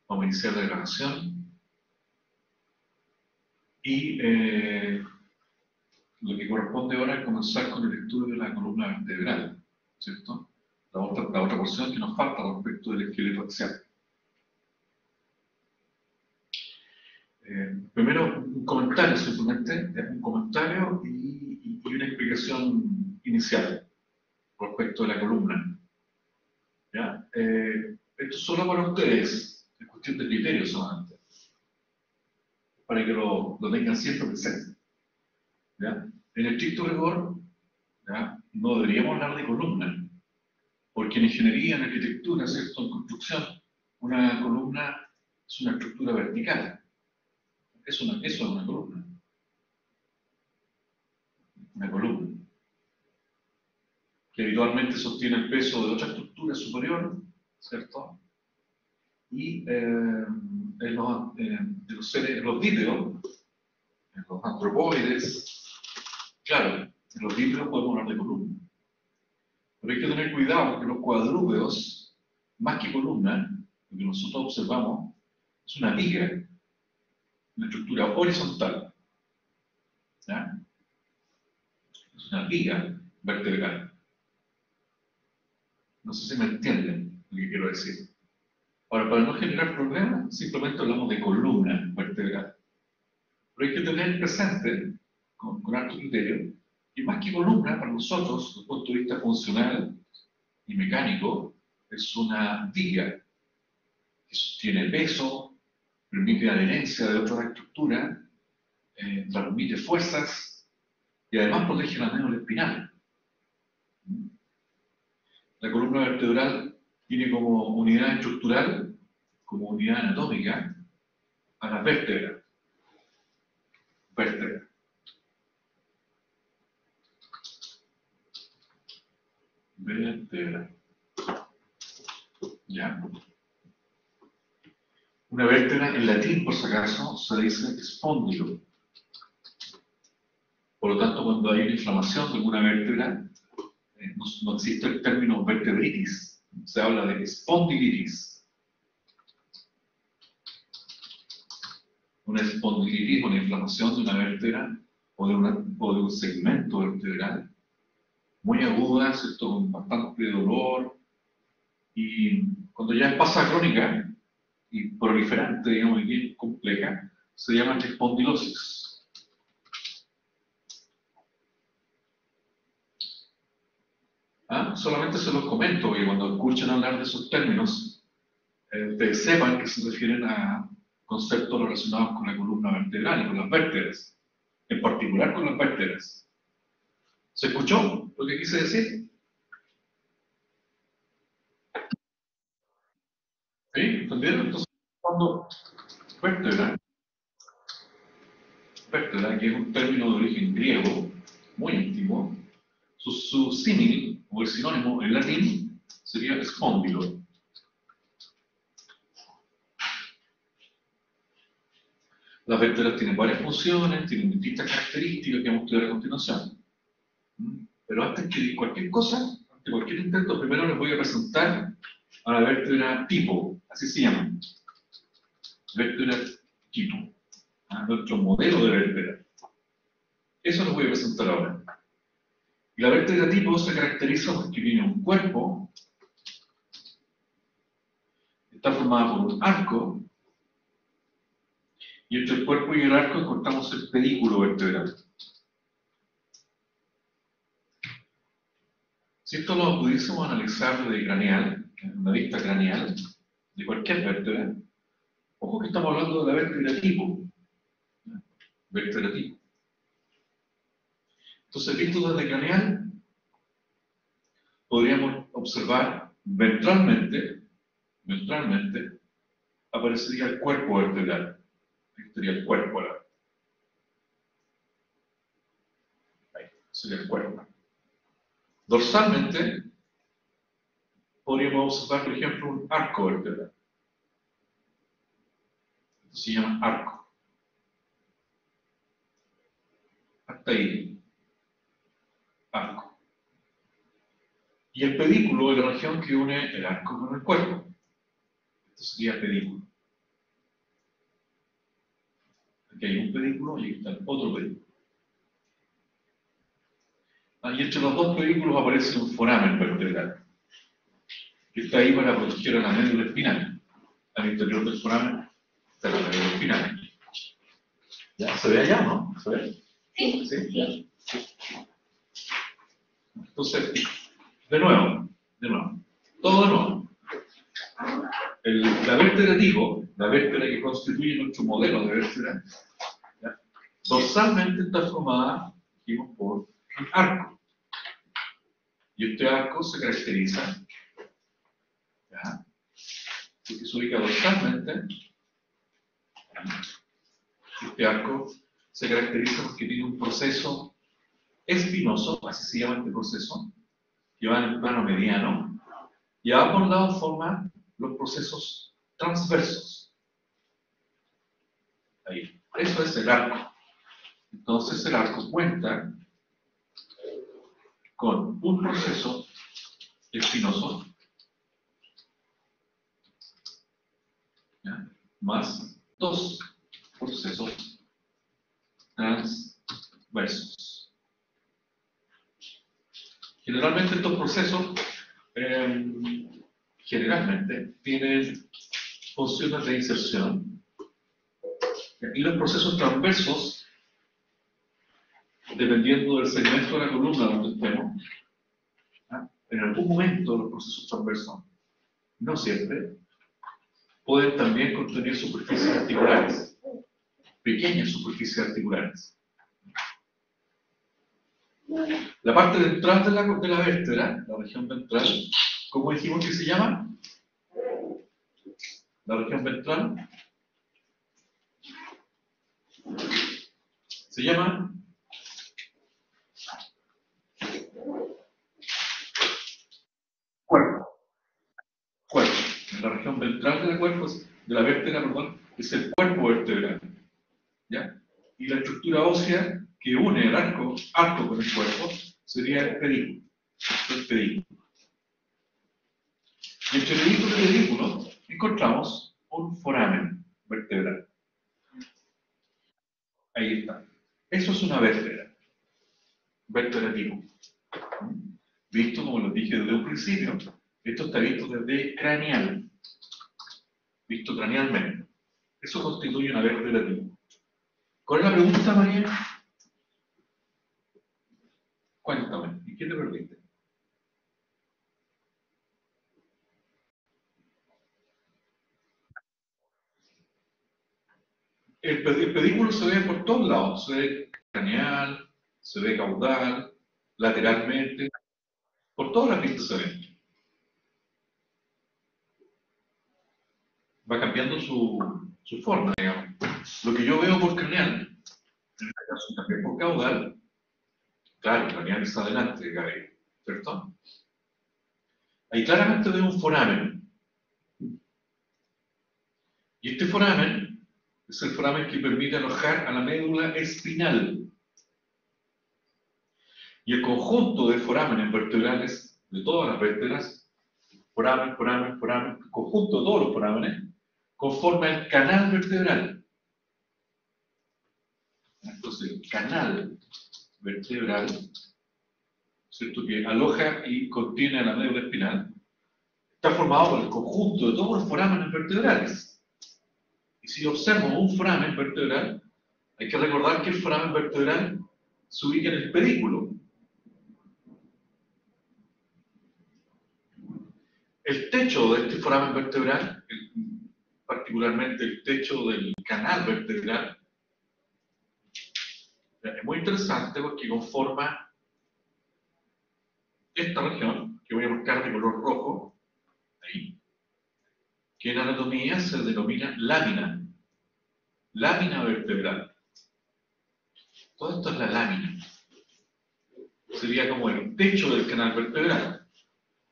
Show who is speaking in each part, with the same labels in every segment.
Speaker 1: Vamos a iniciar la grabación. Y lo que corresponde ahora es comenzar con el estudio de la columna vertebral, ¿cierto? La otra porción que nos falta respecto del esqueleto axial. Primero, un comentario simplemente, un comentario y una explicación inicial respecto de la columna. ¿Ya? Esto es solo para ustedes, es cuestión de criterio solamente, para que lo tengan siempre presente. ¿Ya? En el estricto rigor, ¿ya? No deberíamos hablar de columna, porque en ingeniería, en arquitectura, ¿cierto? En construcción, una columna es una estructura vertical. Eso es una columna. Una columna que habitualmente sostiene el peso de otra estructura superior, ¿cierto? Y en los vídeos, en los antropoides, claro, en los vídeos podemos hablar de columna. Pero hay que tener cuidado porque los cuadrúpedos, más que columna, lo que nosotros observamos es una viga, una estructura horizontal. ¿Ya? Es una viga vertebral. No sé si me entienden lo que quiero decir. Ahora, para no generar problemas, simplemente hablamos de columna vertebral. Pero hay que tener presente, con alto criterio, que más que columna, para nosotros, desde el punto de vista funcional y mecánico, es una viga que sostiene peso, permite adherencia de otra estructura, transmite fuerzas y además protege la médula espinal. La columna vertebral tiene como unidad estructural, como unidad anatómica, a la vértebra. Vértebra. Vértebra. ¿Ya? Una vértebra, en latín, por si acaso, se dice espóndilo. Por lo tanto, cuando hay una inflamación de alguna vértebra, no existe el término vertebritis, se habla de espondilitis. Una espondilitis, una inflamación de una vértebra o de un segmento vertebral muy aguda, ¿cierto? Con bastante dolor, y cuando ya pasa crónica y proliferante, digamos, y bien compleja, se llama espondilosis. ¿Ah? Solamente se los comento, que cuando escuchen hablar de esos términos, ustedes sepan que se refieren a conceptos relacionados con la columna vertebral y con las vértebras, en particular con las vértebras. ¿Se escuchó lo que quise decir? ¿Sí? ¿Entendieron? Entonces, cuando vértebra, que es un término de origen griego, muy antiguo, su símil, o el sinónimo en latín, sería espóndilo. Las vértebras tienen varias funciones, tienen distintas características que vamos a estudiar a continuación. Pero antes que cualquier cosa, ante cualquier intento, primero les voy a presentar a la vértebra tipo, así se llama. Vértebra tipo, a nuestro modelo de vértebra. Eso les voy a presentar ahora. Y la vértebra tipo se caracteriza porque tiene un cuerpo, está formada por un arco, y entre el cuerpo y el arco encontramos el pedículo vertebral. Si esto lo pudiésemos analizar de craneal, en una vista craneal, de cualquier vértebra, ojo que estamos hablando de la vértebra tipo. Vértebra tipo. Entonces, visto desde craneal, podríamos observar ventralmente, aparecería el cuerpo vertebral. Este sería el cuerpo. Ahí, sería el cuerpo. Dorsalmente, podríamos observar, por ejemplo, un arco vertebral. Esto se llama arco. Hasta ahí. Arco. Y el pedículo es la región que une el arco con el cuerpo. Esto sería pedículo. Aquí hay un pedículo y aquí está el otro pedículo. Y entre los dos pedículos aparece un foramen vertebral, que está ahí para proteger a la médula espinal. Al interior del foramen está la médula espinal. ¿Ya? ¿Se ve allá, no? ¿Se ve?
Speaker 2: Sí.
Speaker 1: ¿Sí? ¿Ya? Entonces, de nuevo, todo de nuevo. La vértebra tipo, la vértebra que constituye nuestro modelo de vértebra, ¿ya? Dorsalmente está formada, dijimos, por un arco. Y este arco se caracteriza, ¿ya? Porque se ubica dorsalmente. Este arco se caracteriza porque tiene un proceso espinoso, así se llama este proceso, que va en el plano mediano, y abajo por lado forma los procesos transversos. Ahí. Eso es el arco. Entonces el arco cuenta con un proceso espinoso, ¿ya? Más dos procesos transversos. Generalmente estos procesos generalmente tienen funciones de inserción, y los procesos transversos, dependiendo del segmento de la columna donde estemos, ¿ya? En algún momento los procesos transversos, no siempre, pueden también contener superficies articulares, pequeñas superficies articulares. La parte ventral de la vértebra, la región ventral, ¿cómo dijimos que se llama? La región ventral se llama cuerpo. Cuerpo. La región ventral del cuerpo, de la vértebra, perdón, es el cuerpo vertebral, ¿ya? Y la estructura ósea que une el arco con el cuerpo sería el pedículo. El pedículo. Y entre pedículo y pedículo encontramos un foramen vertebral. Ahí está. Eso es una vértebra. Vértebra tipo. Visto, como lo dije desde un principio, esto está visto desde craneal. Visto cranealmente. Eso constituye una vértebra tipo. ¿Cuál es la pregunta, María? Cuéntame, ¿y qué te perdiste? El pedículo se ve por todos lados, se ve craneal, se ve caudal, lateralmente, por todas las pistas se ve. Va cambiando su forma, digamos. Lo que yo veo por craneal, en este caso también por caudal, claro, craneal está adelante, Gabriel, ¿cierto? Ahí claramente veo un foramen. Y este foramen es el foramen que permite alojar a la médula espinal. Y el conjunto de forámenes vertebrales de todas las vértebras, foramen, el conjunto de todos los forámenes, conforma el canal vertebral. Entonces, el canal vertebral, ¿cierto?, que aloja y contiene a la médula espinal, está formado por el conjunto de todos los forámenes vertebrales. Y si observo un foramen vertebral, hay que recordar que el foramen vertebral se ubica en el pedículo. El techo de este foramen vertebral, particularmente el techo del canal vertebral, es muy interesante porque conforma esta región, que voy a marcar de color rojo, ahí, que en anatomía se denomina lámina vertebral. Todo esto es la lámina. Sería como el techo del canal vertebral,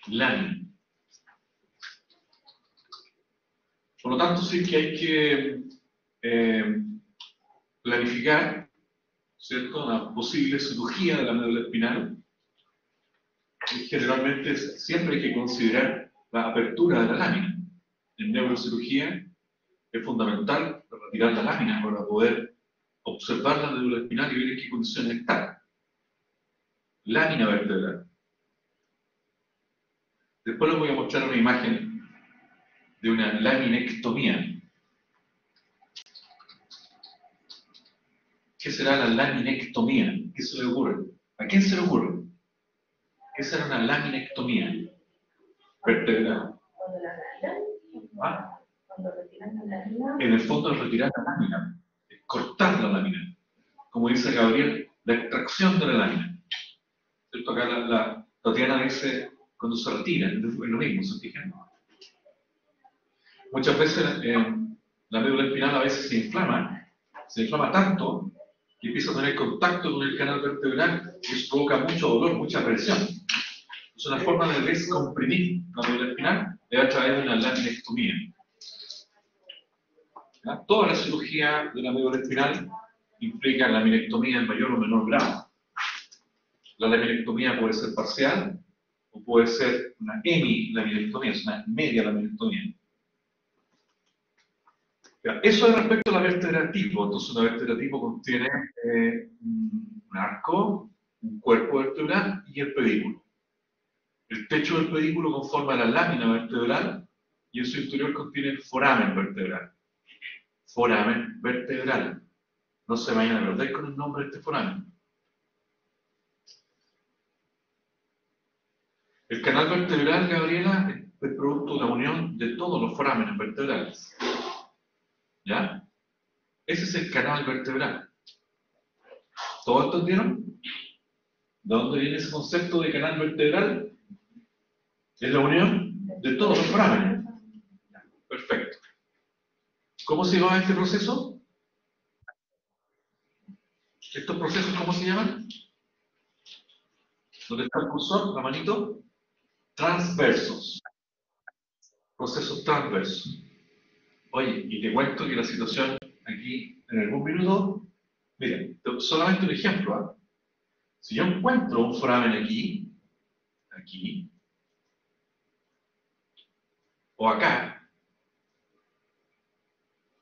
Speaker 1: lámina. Por lo tanto, sí que hay que planificar, ¿cierto?, una posible cirugía de la médula espinal. Generalmente siempre hay que considerar la apertura de la lámina. En neurocirugía es fundamental retirar la lámina para poder observar la médula espinal y ver en qué condiciones está. Lámina vertebral. Después les voy a mostrar una imagen de una laminectomía. ¿Qué será la laminectomía? ¿Qué se le ocurre? ¿A quién se le ocurre? ¿Qué será una laminectomía vertebral?
Speaker 2: Cuando la retiran,
Speaker 1: ¿Ah?
Speaker 2: cuando retiran la lámina.
Speaker 1: En el fondo es retirar la lámina, es cortar la lámina. Como dice Gabriel, la extracción de la lámina. ¿Cierto? Acá la Tatiana dice cuando se retira, es lo mismo, ¿se fijan? Muchas veces la médula espinal a veces se inflama tanto que empieza a tener contacto con el canal vertebral y eso provoca mucho dolor, mucha presión. Es una forma de descomprimir la médula espinal es a través de una laminectomía. ¿Ya? Toda la cirugía de la médula espinal implica laminectomía en mayor o menor grado. La laminectomía puede ser parcial o puede ser una hemilaminectomía, es una media laminectomía. Eso es respecto a la vértebra tipo. Entonces, una vértebra tipo contiene un arco, un cuerpo vertebral y el pedículo. El techo del pedículo conforma la lámina vertebral y en su interior contiene el foramen vertebral. Foramen vertebral. No se vayan a perder con el nombre de este foramen. El canal vertebral, Gabriela, es producto de la unión de todos los forámenes vertebrales. ¿Ya? Ese es el canal vertebral. ¿Todos entendieron? ¿De dónde viene ese concepto de canal vertebral? Es la unión de todos los forámenes. Perfecto. ¿Cómo se llama este proceso? ¿Estos procesos cómo se llaman? ¿Dónde está el cursor? ¿La manito? Transversos. Procesos transversos. Oye, y te cuento que la situación aquí, en algún minuto, mira, solamente un ejemplo, ¿eh? Si yo encuentro un foramen aquí, o acá,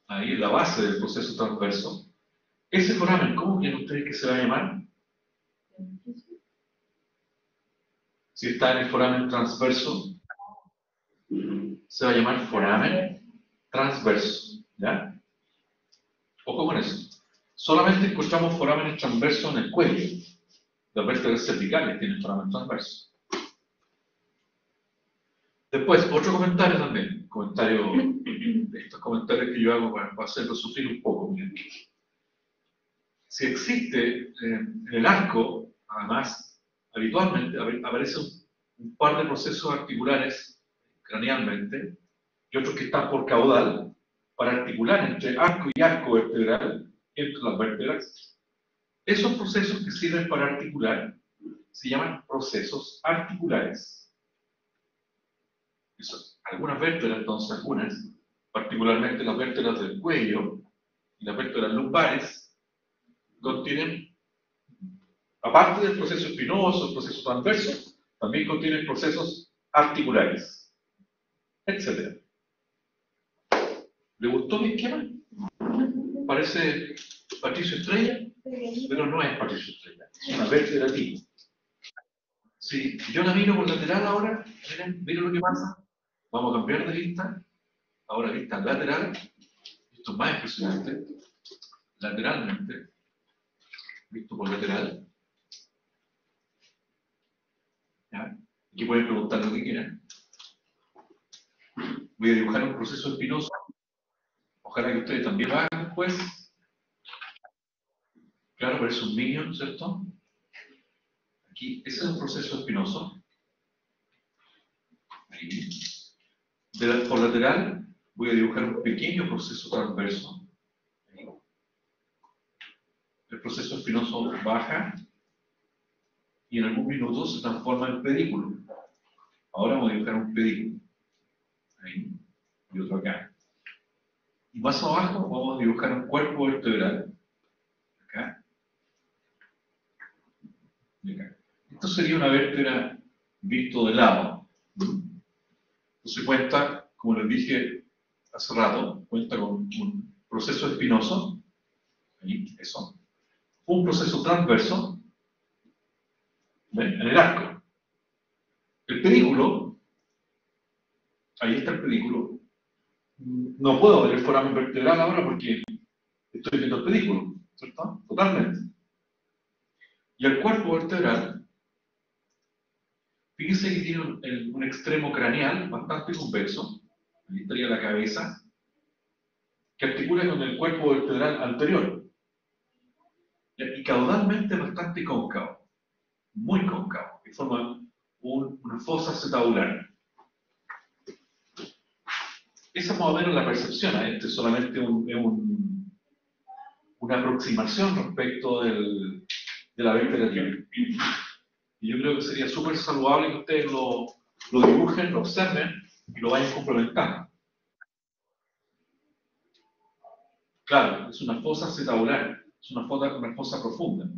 Speaker 1: ahí en la base del proceso transverso, ese foramen, ¿cómo creen ustedes que se va a llamar? Si está en el foramen transverso, se va a llamar foramen transverso, ¿ya? Ojo con eso. Solamente encontramos forámenes transversos en el cuello. Las vértebras cervicales tienen foramen transverso. Después, otro comentario también. Estos comentarios que yo hago para hacerlo sufrir un poco. Miren. Si existe en el arco, además, habitualmente aparece un par de procesos articulares cranealmente y otros que están por caudal para articular entre arco y arco vertebral entre las vértebras. Esos procesos que sirven para articular se llaman procesos articulares. Algunas vértebras, entonces, particularmente las vértebras del cuello y las vértebras lumbares, contienen, aparte del proceso espinoso, el proceso transverso, también contienen procesos articulares, etc. ¿Le gustó mi esquema? Parece Patricio Estrella, pero no es Patricio Estrella, es una vértebra tipo. Si yo la miro por lateral ahora, miren lo que pasa. Vamos a cambiar de vista. Ahora vista lateral. Esto es más impresionante. Lateralmente. Visto por lateral. ¿Ya? Aquí pueden preguntar lo que quieran. Voy a dibujar un proceso espinoso. Ojalá que ustedes también lo hagan después. Claro, parece un minion, ¿cierto? Aquí, ese es un proceso espinoso. Ahí. Por lateral, voy a dibujar un pequeño proceso transverso. Ahí. El proceso espinoso baja y en algún minuto se transforma en pedículo. Ahora voy a dibujar un pedículo. Ahí. Y otro acá. Y más abajo vamos a dibujar un cuerpo vertebral. Acá. Y acá. Esto sería una vértebra visto de lado. Entonces cuenta, como les dije hace rato, cuenta con un proceso espinoso. ahí, eso, un proceso transverso, ¿ven? En el arco. El pedículo, ahí está el pedículo. No puedo ver el foramen vertebral ahora porque estoy viendo el pedículo, ¿cierto? Totalmente. Y el cuerpo vertebral, fíjense que tiene un extremo craneal bastante convexo, ahí estaría la cabeza, que articula con el cuerpo vertebral anterior, y caudalmente bastante cóncavo, muy cóncavo, que forma una fosa acetabular. Esa es más o menos la percepción, este es solamente una aproximación respecto de la vértebra tibial. Y yo creo que sería súper saludable que ustedes lo dibujen, lo observen y lo vayan complementando. Claro, es una fosa acetabular, es una fosa profunda.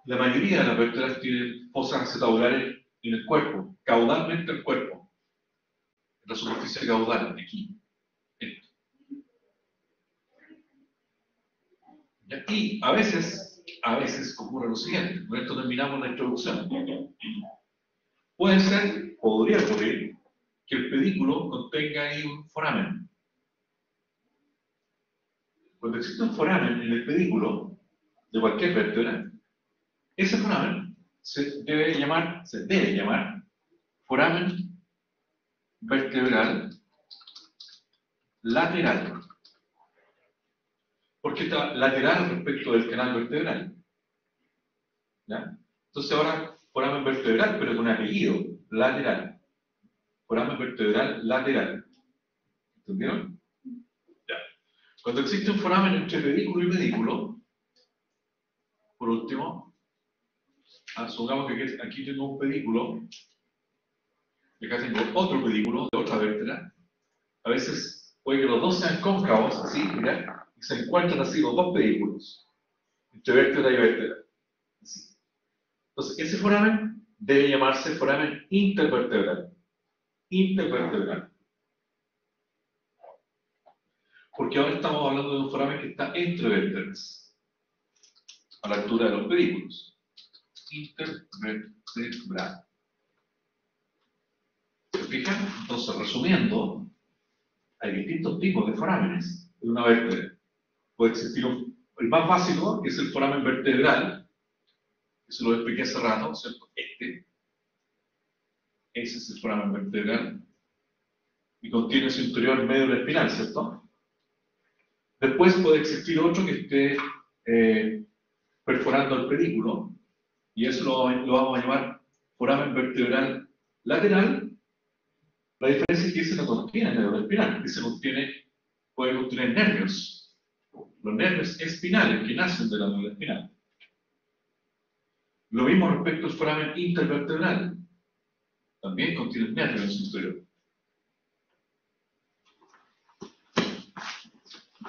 Speaker 1: La mayoría de las vértebras tienen fosas acetabulares en el cuerpo, caudalmente el cuerpo, en la superficie caudal, aquí. Esto. Y a veces ocurre lo siguiente, con esto terminamos la introducción. Podría ocurrir, que el pedículo contenga ahí un foramen. Cuando existe un foramen en el pedículo de cualquier vértebra, ese foramen se debe llamar foramen vertebral lateral. Porque está lateral respecto del canal vertebral. ¿Ya? Entonces ahora, foramen vertebral, pero con apellido, lateral. Foramen vertebral lateral. ¿Entendieron? Ya. Cuando existe un foramen entre pedículo y pedículo, por último, supongamos que aquí tengo un pedículo, y acá tengo otro pedículo de otra vértebra. A veces puede que los dos sean cóncavos, así, mira, y se encuentran así los dos pedículos, entre vértebra y vértebra. Así. Entonces, ese foramen debe llamarse foramen intervertebral. Intervertebral. Porque ahora estamos hablando de un foramen que está entre vértebras, a la altura de los pedículos. Intervertebral. ¿Se fijan? Entonces, resumiendo, hay distintos tipos de forámenes en una vértebra. Puede existir el más básico, que es el foramen vertebral, que se lo expliqué hace rato, ¿cierto? Ese es el foramen vertebral, y contiene su interior medio espinal, ¿cierto? Después puede existir otro que esté perforando el pedículo, y eso lo vamos a llamar foramen vertebral lateral. La diferencia es que ese no contiene medio espinal, ese puede contener nervios, los nervios espinales que nacen de la médula espinal. Lo mismo respecto al foramen intervertebral, también contiene nervios en su interior.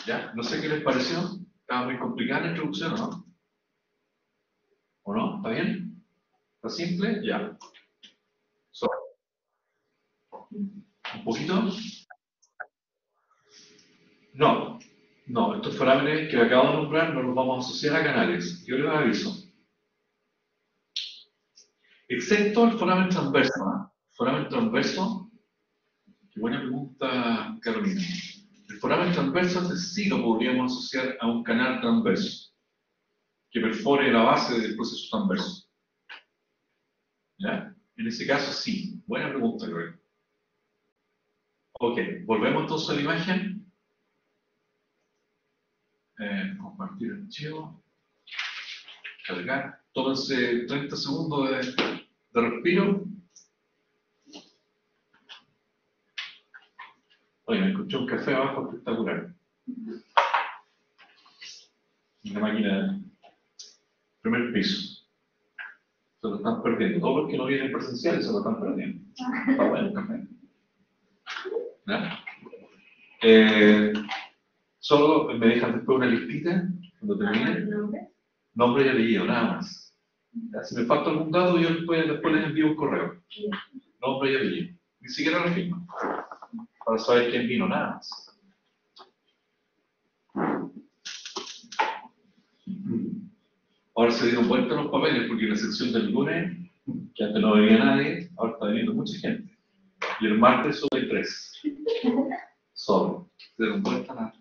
Speaker 1: ¿Ya? No sé qué les pareció, estaba muy complicada la introducción, ¿o no? ¿O no? ¿Está bien? ¿Está simple? Ya. ¿Un poquito? No, estos forámenes que acabo de nombrar no los vamos a asociar a canales, yo les aviso. Excepto el foramen transverso. Foramen transverso, qué buena pregunta, Carolina. El foramen transverso sí lo podríamos asociar a un canal transverso, que perfore la base del proceso transverso. ¿Ya? En ese caso sí, buena pregunta, Carolina. Ok, volvemos entonces a la imagen. Compartir archivo. Cargar. Tómense 30 segundos de respiro. Oye, me escuché un café abajo espectacular. Una máquina, primer piso. Se lo están perdiendo. Todos los que no vienen presenciales se lo están perdiendo. Está bueno el café. ¿Ya? Solo me dejan después una listita cuando termine. Nombre y apellido, nada más. ¿Ya? Si me falta algún dato, yo después les envío un correo. Nombre y apellido. Ni siquiera la firma. para saber quién vino, nada más. Ahora se dieron vuelta los papeles porque en la sección del lunes, que antes no venía nadie, ahora está viniendo mucha gente. Y el martes sube 3. Solo. Se dieron vuelta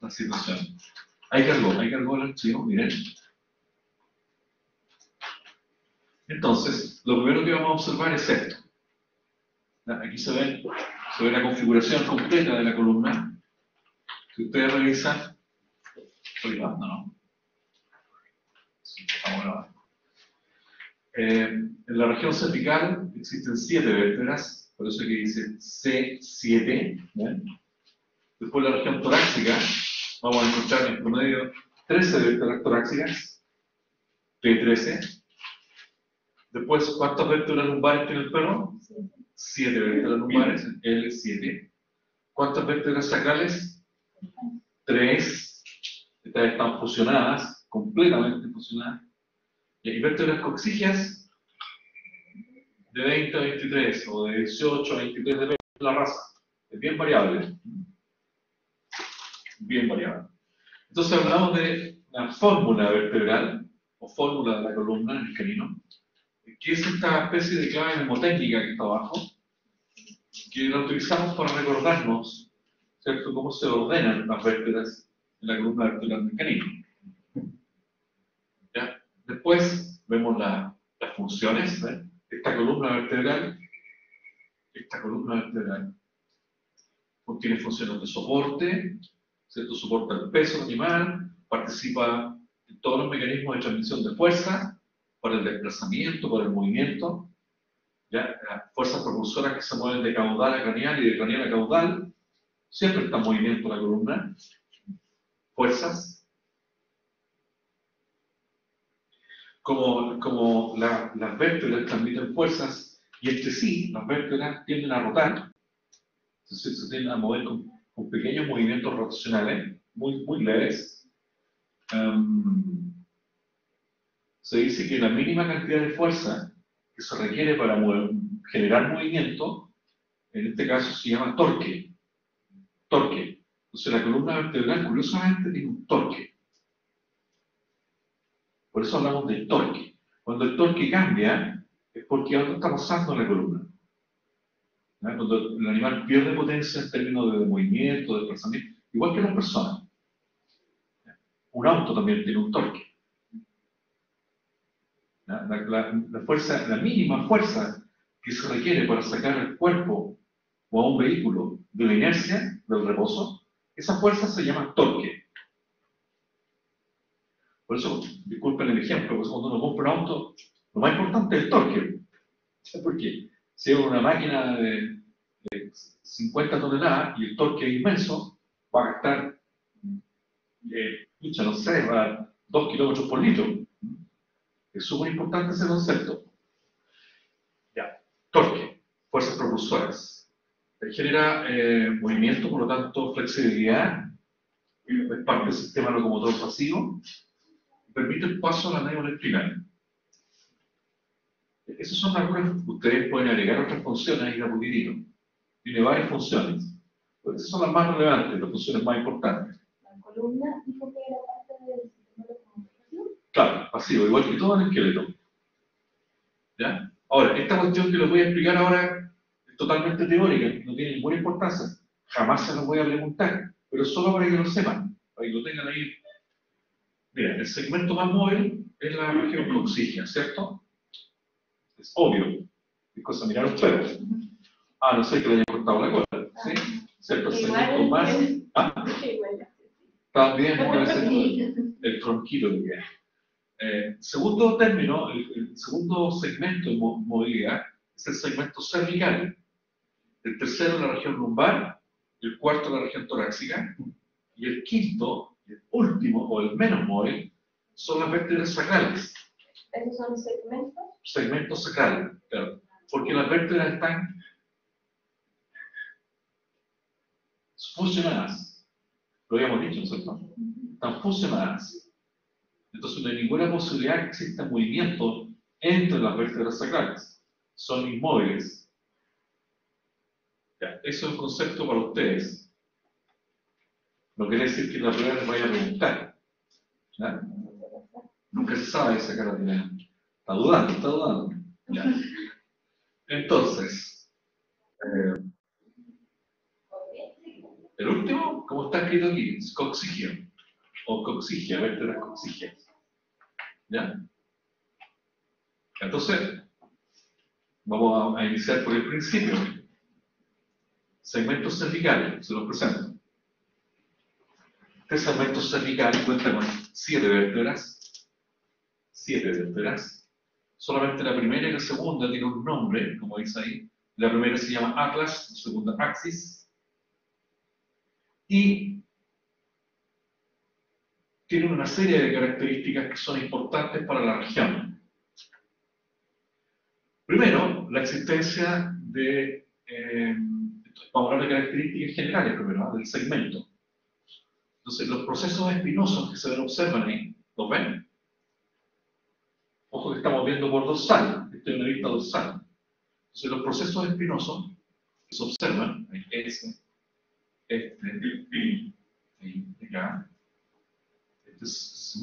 Speaker 1: la situación. Ahí cargó el archivo, miren. Entonces, lo primero que vamos a observar es esto. Aquí se ve la configuración completa de la columna. Si ustedes revisan, estoy grabando, ¿no? Sí, estamos grabando. En la región cervical existen 7 vértebras, por eso que dice C7. ¿Ven? Después en la región torácica vamos a encontrar en promedio 13 vértebras torácicas, P13. Después, ¿cuántas vértebras lumbares tiene el perro? 7 vértebras lumbares, L7. ¿Cuántas vértebras sacrales? 3. Estas están fusionadas, completamente fusionadas. Y hay vértebras coxígeas de 20 a 23, o de 18 a 23, depende de la raza. Es bien variable. Bien variable. Entonces hablamos de la fórmula vertebral, o fórmula de la columna en el canino, que es esta especie de clave mnemotécnica que está abajo, que la utilizamos para recordarnos, ¿cierto?, cómo se ordenan las vértebras en la columna vertebral del canino. ¿Ya? Después vemos las funciones. ¿Ven? Esta columna vertebral contiene funciones de soporte, ¿cierto? Soporta el peso del animal, participa en todos los mecanismos de transmisión de fuerza, para el desplazamiento, para el movimiento, ¿ya? Las fuerzas propulsoras que se mueven de caudal a craneal y de craneal a caudal, siempre está en movimiento la columna. Fuerzas. Como las vértebras transmiten fuerzas y entre sí las vértebras tienden a rotar, entonces se tienden a mover con pequeños movimientos rotacionales, muy leves. Se dice que la mínima cantidad de fuerza que se requiere para generar movimiento, en este caso se llama torque. Entonces la columna vertebral curiosamente tiene un torque. Por eso hablamos del torque. Cuando el torque cambia, es porque algo está pasando en la columna. ¿Ya? Cuando el animal pierde potencia en términos de movimiento, de desplazamiento, igual que las personas. ¿Ya? Un auto también tiene un torque. ¿Ya? La mínima fuerza que se requiere para sacar el cuerpo o a un vehículo de la inercia, del reposo, esa fuerza se llama torque. Por eso, disculpen el ejemplo, porque cuando uno compra un auto, lo más importante es el torque. ¿Por qué? Si es una máquina de 50 toneladas y el torque es inmenso, va a gastar, no sé, va a 2 kilómetros por litro. Es súper importante ese concepto. Ya, torque, fuerzas propulsoras. Genera movimiento, por lo tanto, flexibilidad, es parte del sistema locomotor pasivo, y permite el paso a la médula espinal. Esas son algunas, ustedes pueden agregar otras funciones ahí a poquitito. Tiene varias funciones. Pero esas son las más relevantes, las funciones más importantes.
Speaker 2: La columna dijo que era parte del sistema de comunicación.
Speaker 1: Claro, pasivo, igual que todo el esqueleto. ¿Ya? Ahora, esta cuestión que les voy a explicar ahora es totalmente teórica, no tiene ninguna importancia. Jamás se los voy a preguntar, pero solo para que lo sepan, para que lo tengan ahí. Mira, el segmento más móvil es la región coxígea, ¿cierto? Es obvio. Es cosa de mirar los pelos. Ah, no sé que le haya cortado la cola, ¿sí? ¿Cierto? El segmento más... Ah, también puede ser el tronquito que hay. Segundo término, el segundo segmento de movilidad es el segmento cervical. El tercero es la región lumbar, el cuarto la región torácica, y el quinto, el último o el menos móvil, son las vértebras sacrales.
Speaker 2: ¿Esos son segmentos?
Speaker 1: Segmentos sacrales, claro. Porque las vértebras están fusionadas. Lo habíamos dicho, ¿no es cierto? Están fusionadas. Entonces no hay ninguna posibilidad que exista movimiento entre las vértebras sacrales. Son inmóviles. Ya, eso es un concepto para ustedes. No quiere decir que la prueba les vaya a preguntar. ¿Ya? Nunca se sabe esa cara de está dudando, está dudando. ¿Ya? Entonces, el último, como está escrito aquí, es coxigio. O coxigia, vértebras coxigia. ¿Ya? Entonces, vamos a iniciar por el principio. Segmentos cervicales, se los presento. Este segmento cervical cuenta con 7 vértebras. 7 vértebras. Solamente la primera y la segunda tienen un nombre, como dice ahí. La primera se llama atlas, la segunda axis. Y tienen una serie de características que son importantes para la región. Primero, la existencia de, vamos a hablar de características generales primero, ¿no? Del segmento. Entonces, los procesos espinosos que se observan ahí, ¿los ven? Ojo que estamos viendo por dorsal, esto es una vista dorsal. Entonces, los procesos espinosos que se observan, acá, este es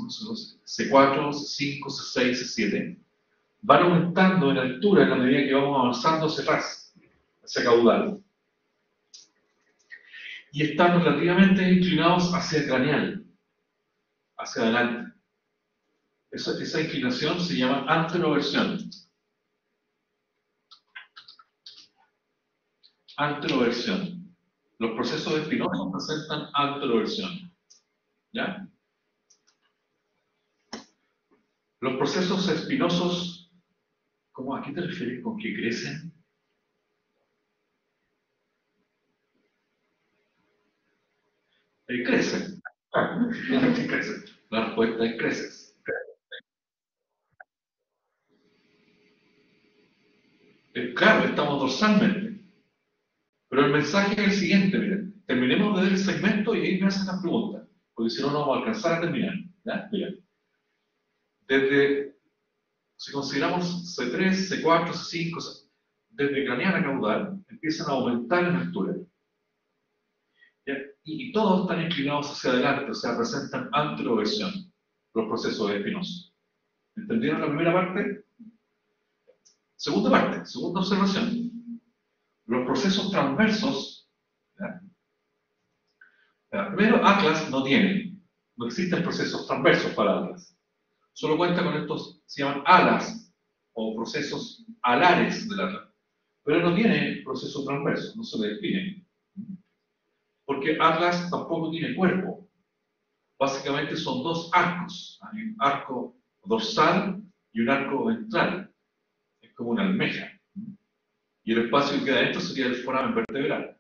Speaker 1: C4, C5, C6, C7, van aumentando en altura en la medida que vamos avanzando hacia atrás, hacia caudal. Y están relativamente inclinados hacia el craneal, hacia adelante. Esa inclinación se llama anteroversión. Anteroversión. Los procesos espinosos presentan anteroversión. ¿Ya? Los procesos espinosos, ¿cómo, ¿a qué te refieres con que crecen? Crecen. Crecen. La respuesta es creces. Claro, estamos dorsalmente. Pero el mensaje es el siguiente, miren. Terminemos de ver el segmento y ahí me hacen las preguntas. Porque si no, no vamos a alcanzar a terminar. ¿Ya? Miren. Si consideramos C3, C4, C5, desde craneal a caudal, empiezan a aumentar en altura. ¿Ya? Y todos están inclinados hacia adelante, o sea, presentan anteroversión, los procesos espinosos. ¿Entendieron la primera parte? Segunda parte, segunda observación. Los procesos transversos, ¿ya? Primero, Atlas no tiene, no existen procesos transversos para Atlas. Solo cuenta con estos, se llaman alas, o procesos alares del Atlas. Pero no tiene proceso transverso, no se le define. Porque Atlas tampoco tiene cuerpo. Básicamente son dos arcos. Hay un arco dorsal y un arco ventral. Es como una almeja. Y el espacio que queda dentro sería el foramen vertebral.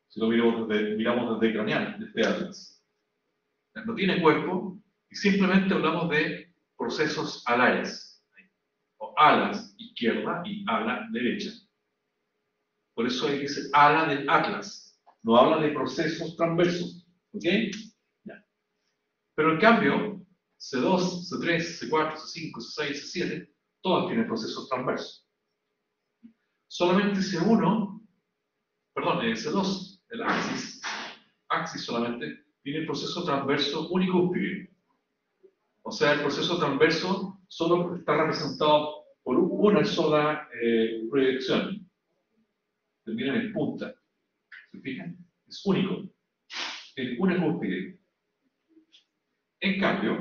Speaker 1: Si lo miramos desde craneal, desde Atlas. No tiene cuerpo y simplemente hablamos de procesos alares. O alas izquierda y ala derecha. Por eso ahí dice ala del Atlas. No habla de procesos transversos. ¿Ok? Ya. Pero en cambio, C2, C3, C4, C5, C6, C7, todas tienen procesos transversos. Solamente C1, perdón, C2, el axis solamente, tiene proceso transverso unicúspide. O sea, el proceso transverso solo está representado por una sola proyección. Termina en punta. ¿Se fijan? Es único. Es una cúspide. En cambio,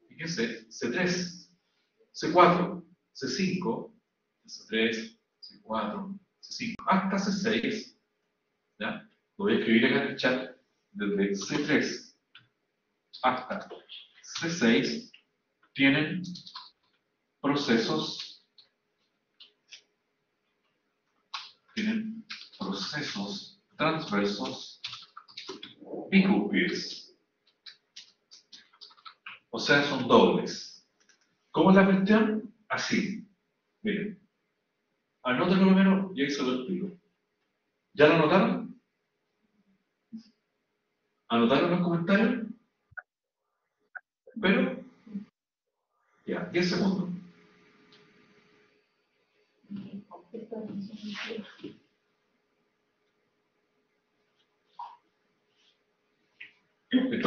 Speaker 1: fíjense, C3, C4, C5, C3, C4, C5, hasta C6, ¿ya? Lo voy a escribir acá en el chat, desde C3 hasta C6, tienen procesos transversos bicúspides. O sea, son dobles. ¿Cómo es la cuestión? Así. Miren. Anótenlo primero y ahí se lo explico. ¿Ya lo anotaron? ¿Anotaron los comentarios? Pero, ya, 10 segundos.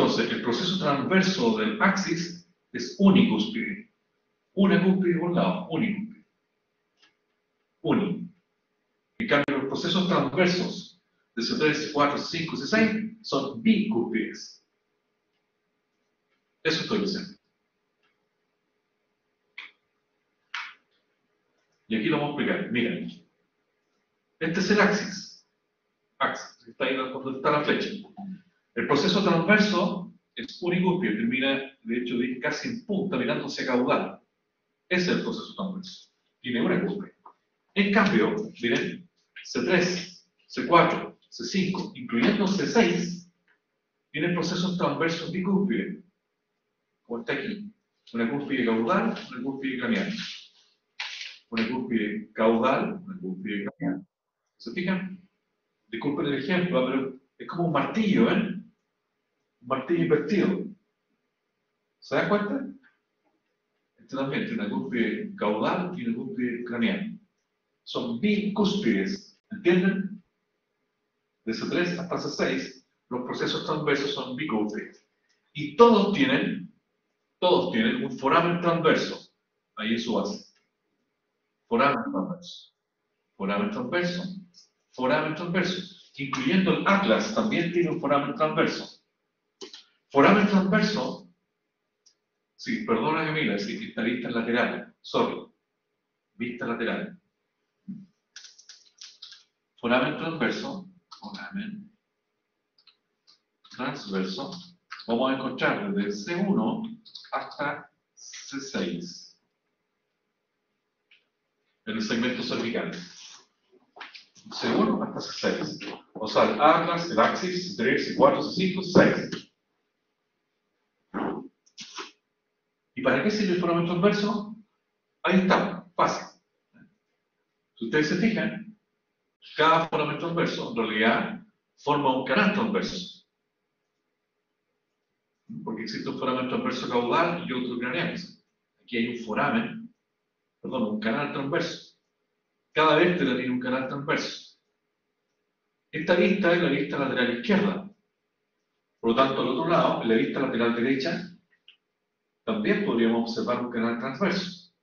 Speaker 1: Entonces, el proceso transverso del axis es unicúspide. Una cúspide por lado, unicúspide. Uni. En cambio, los procesos transversos de C3, C4, C5, C6 son bicúspides. Eso estoy diciendo. Y aquí lo vamos a explicar. Miren, este es el axis. Axis, está ahí donde está la flecha. El proceso transverso es unicúspide, termina, de hecho, casi en punta, mirando hacia caudal. Ese es el proceso transverso. Tiene una cúspide. En cambio, miren, C3, C4, C5, incluyendo C6, tienen procesos transversos bicúspides. Como está aquí. Una cúspide caudal, una cúspide craneal. Una cúspide caudal, una cúspide craneal. ¿Se fijan? Disculpen el ejemplo, pero es como un martillo, ¿eh? Un martillo invertido. ¿Se dan cuenta? Este también tiene una cúspide caudal y una cúspide craneal. Son bicúspides, ¿entienden? De C3 hasta C6, los procesos transversos son bicúspides. Y todos tienen un foramen transverso, ahí en su base. Foramen transverso. Foramen transverso. Foramen transverso. Incluyendo el Atlas, también tiene un foramen transverso. Foramen transverso, sí, perdona Camila, sí, esta vista lateral, sorry, vista lateral. Foramen transverso, vamos a encontrar desde C1 hasta C6 en el segmento cervical. C1 hasta C6. O sea, el Atlas, el Axis, C3, C4, C5, C6. ¿Y para qué sirve el foramen transverso? Ahí está, fácil. Si ustedes se fijan, cada foramen transverso en realidad forma un canal transverso. Porque existe un foramen transverso caudal y otro craneal. Aquí hay un canal transverso. Cada vértebra tiene un canal transverso. Esta vista es la vista lateral izquierda. Por lo tanto, al otro lado, en la vista lateral derecha, también podríamos observar un canal transverso.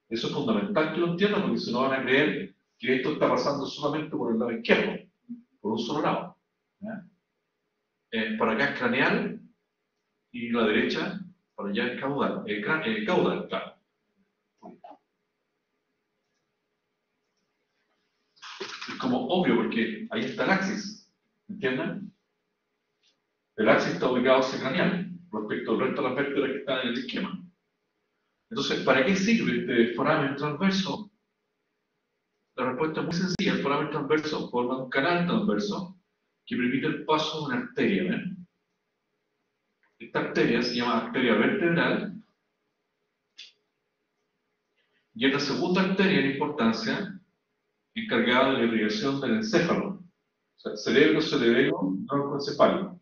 Speaker 1: Eso es fundamental que lo entiendan, porque si no van a creer que esto está pasando solamente por el lado izquierdo, por un solo lado. Para acá es craneal y la derecha, para allá es caudal. Caudal, claro. Es como obvio, porque ahí está el axis. ¿Entienden? El axis está ubicado hacia craneal respecto al resto de las vértebras que están en el esquema. Entonces, ¿para qué sirve este foramen transverso? La respuesta es muy sencilla. El foramen transverso forma un canal transverso que permite el paso de una arteria. ¿Ven? Esta arteria se llama arteria vertebral y es la segunda arteria en importancia encargada de la irrigación del encéfalo. O sea, cerebro, tronco encefálico.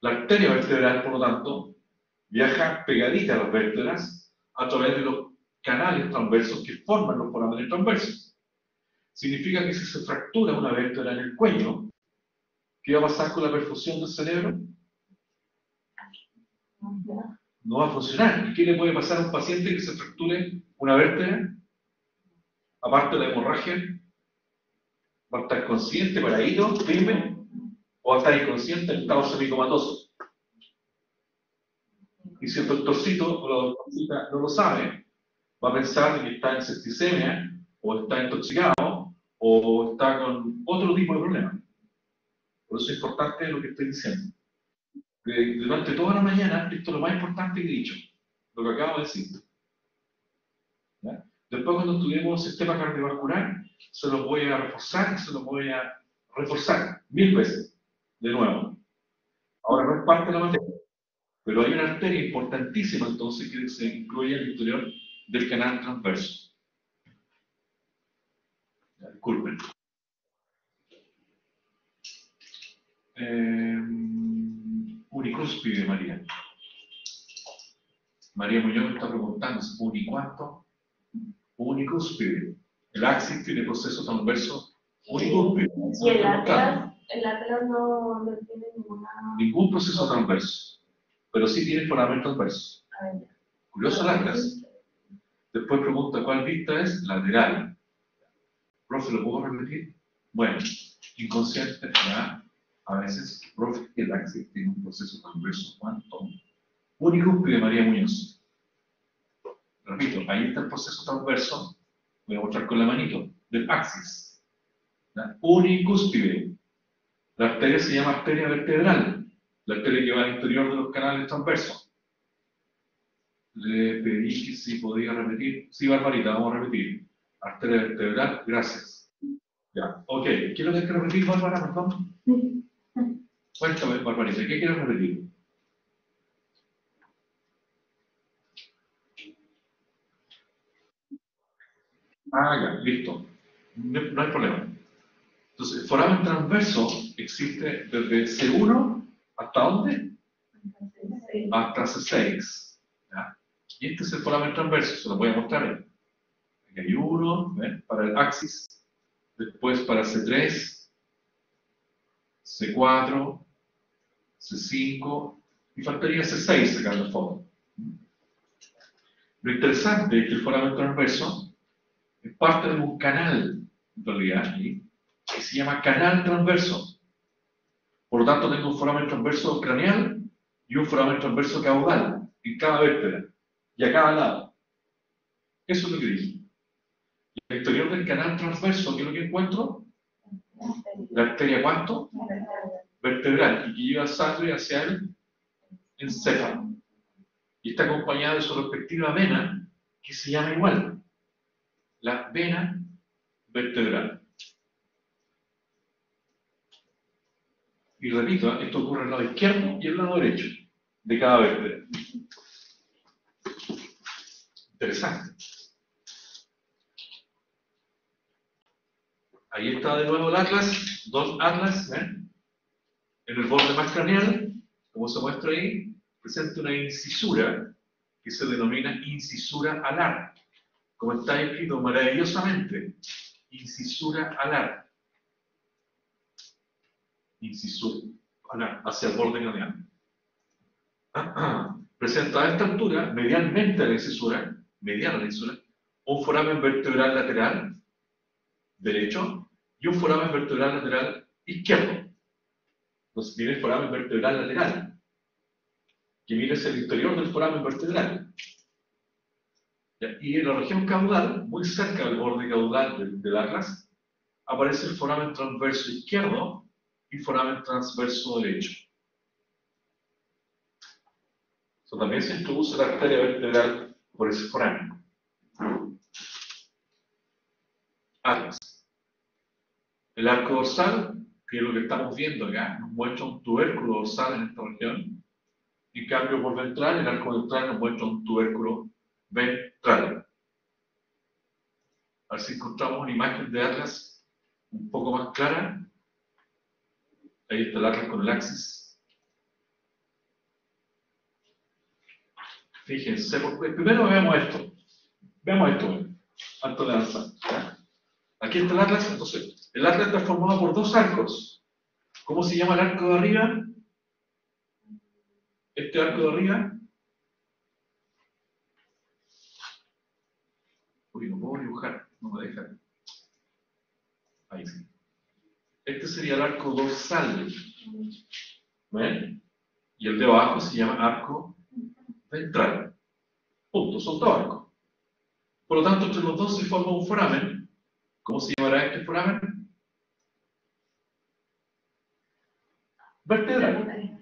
Speaker 1: La arteria vertebral, por lo tanto, viaja pegadita a las vértebras a través de los canales transversos que forman los foramentos transversos. Significa que si se fractura una vértebra en el cuello, ¿qué va a pasar con la perfusión del cerebro? No va a funcionar. ¿Y qué le puede pasar a un paciente que se fracture una vértebra? Aparte de la hemorragia, va a estar consciente, paradito, firme, o va a estar inconsciente en estado semicomatoso. Y si el doctorcito o la doctorcita no lo sabe, va a pensar que está en septicemia, o está intoxicado, o está con otro tipo de problema. Por eso es importante lo que estoy diciendo. Durante toda la mañana, esto es lo más importante que he dicho, lo que acabo de decir. ¿Ya? Después, cuando estudiemos el sistema cardiovascular, se lo voy a reforzar, 1000 veces, de nuevo. Ahora no es parte de la materia, pero hay una arteria importantísima entonces que se incluye en el interior del canal transverso. Ya, disculpen. Unicúspide, María. María Muñoz me está preguntando, ¿unicuánto? Unicúspide. El axis tiene proceso transverso unicúspide.
Speaker 2: ¿Y el lateral? El Atlas no tiene
Speaker 1: ningún proceso transverso, pero sí tiene foramen transverso. Curioso el Atlas. Después pregunta cuál vista es lateral. Profe, ¿lo puedo repetir? Bueno, inconsciente, ya, a veces, profe, el Axis tiene un proceso transverso. ¿Cuánto? Unicúspide María Muñoz. Repito, ahí está el proceso transverso, voy a mostrar con la manito, del axis. Unicúspide. La arteria se llama arteria vertebral, la arteria que va al interior de los canales transversos. Le pedí que si podía repetir. Sí, Barbarita, vamos a repetir. Arteria vertebral, gracias. Ya, ok. ¿Qué es lo que hay que repetir, Bárbara, perdón? Cuéntame, Barbarita, ¿qué quieres repetir? Ah, ya, listo. No hay problema. Entonces, el foramen transverso existe desde C1 ¿hasta dónde? Hasta C6. ¿Ya? Y este es el foramen transverso, se lo voy a mostrar. Aquí hay uno, ¿ven? Para el axis, después para C3, C4, C5, y faltaría C6 sacando el fondo. Lo interesante es que el foramen transverso es parte de un canal, en realidad, ¿sí? Que se llama canal transverso. Por lo tanto, tengo un foramen transverso craneal y un foramen transverso caudal en cada vértebra y a cada lado. Eso es lo que dije. Y al interior del canal transverso, ¿qué es lo que encuentro? La arteria, ¿cuánto? Vertebral, y que lleva sangre hacia el encéfalo. Y está acompañada de su respectiva vena, que se llama igual, la vena vertebral. Y repito, esto ocurre al lado izquierdo y al lado derecho de cada vértebra. Interesante. Ahí está de nuevo el atlas, dos atlas, ¿ven? En el borde más craneal, como se muestra ahí, presenta una incisura que se denomina incisura alar, como está escrito maravillosamente, incisura alar. Incisura alar, hacia el borde craneal. Presenta a esta altura, medialmente a la incisura, mediana a la incisura, un foramen vertebral lateral derecho y un foramen vertebral lateral izquierdo. Entonces tiene el foramen vertebral lateral, que viene hacia el interior del foramen vertebral. Y en la región caudal, muy cerca del borde caudal del atlas, aparece el foramen transverso izquierdo y foramen transverso derecho. También se introduce la arteria vertebral por ese foramen. Atlas. El arco dorsal, que es lo que estamos viendo acá, nos muestra un tubérculo dorsal en esta región. En cambio, por ventral, el arco ventral nos muestra un tubérculo ventral. A ver si encontramos una imagen de atlas un poco más clara. Ahí está el atlas con el axis. Fíjense, primero veamos esto. Veamos esto, antes de avanzar. ¿Ya? Aquí está el atlas. Entonces, el atlas está formado por dos arcos. ¿Cómo se llama el arco de arriba? Este arco de arriba. Uy, no puedo dibujar, no me deja. Ahí sí. Este sería el arco dorsal. ¿Ven? Y el de abajo se llama arco ventral. Punto, son dos arcos. Por lo tanto, entre los dos se forma un foramen. ¿Cómo se llamará este foramen? Vertebral.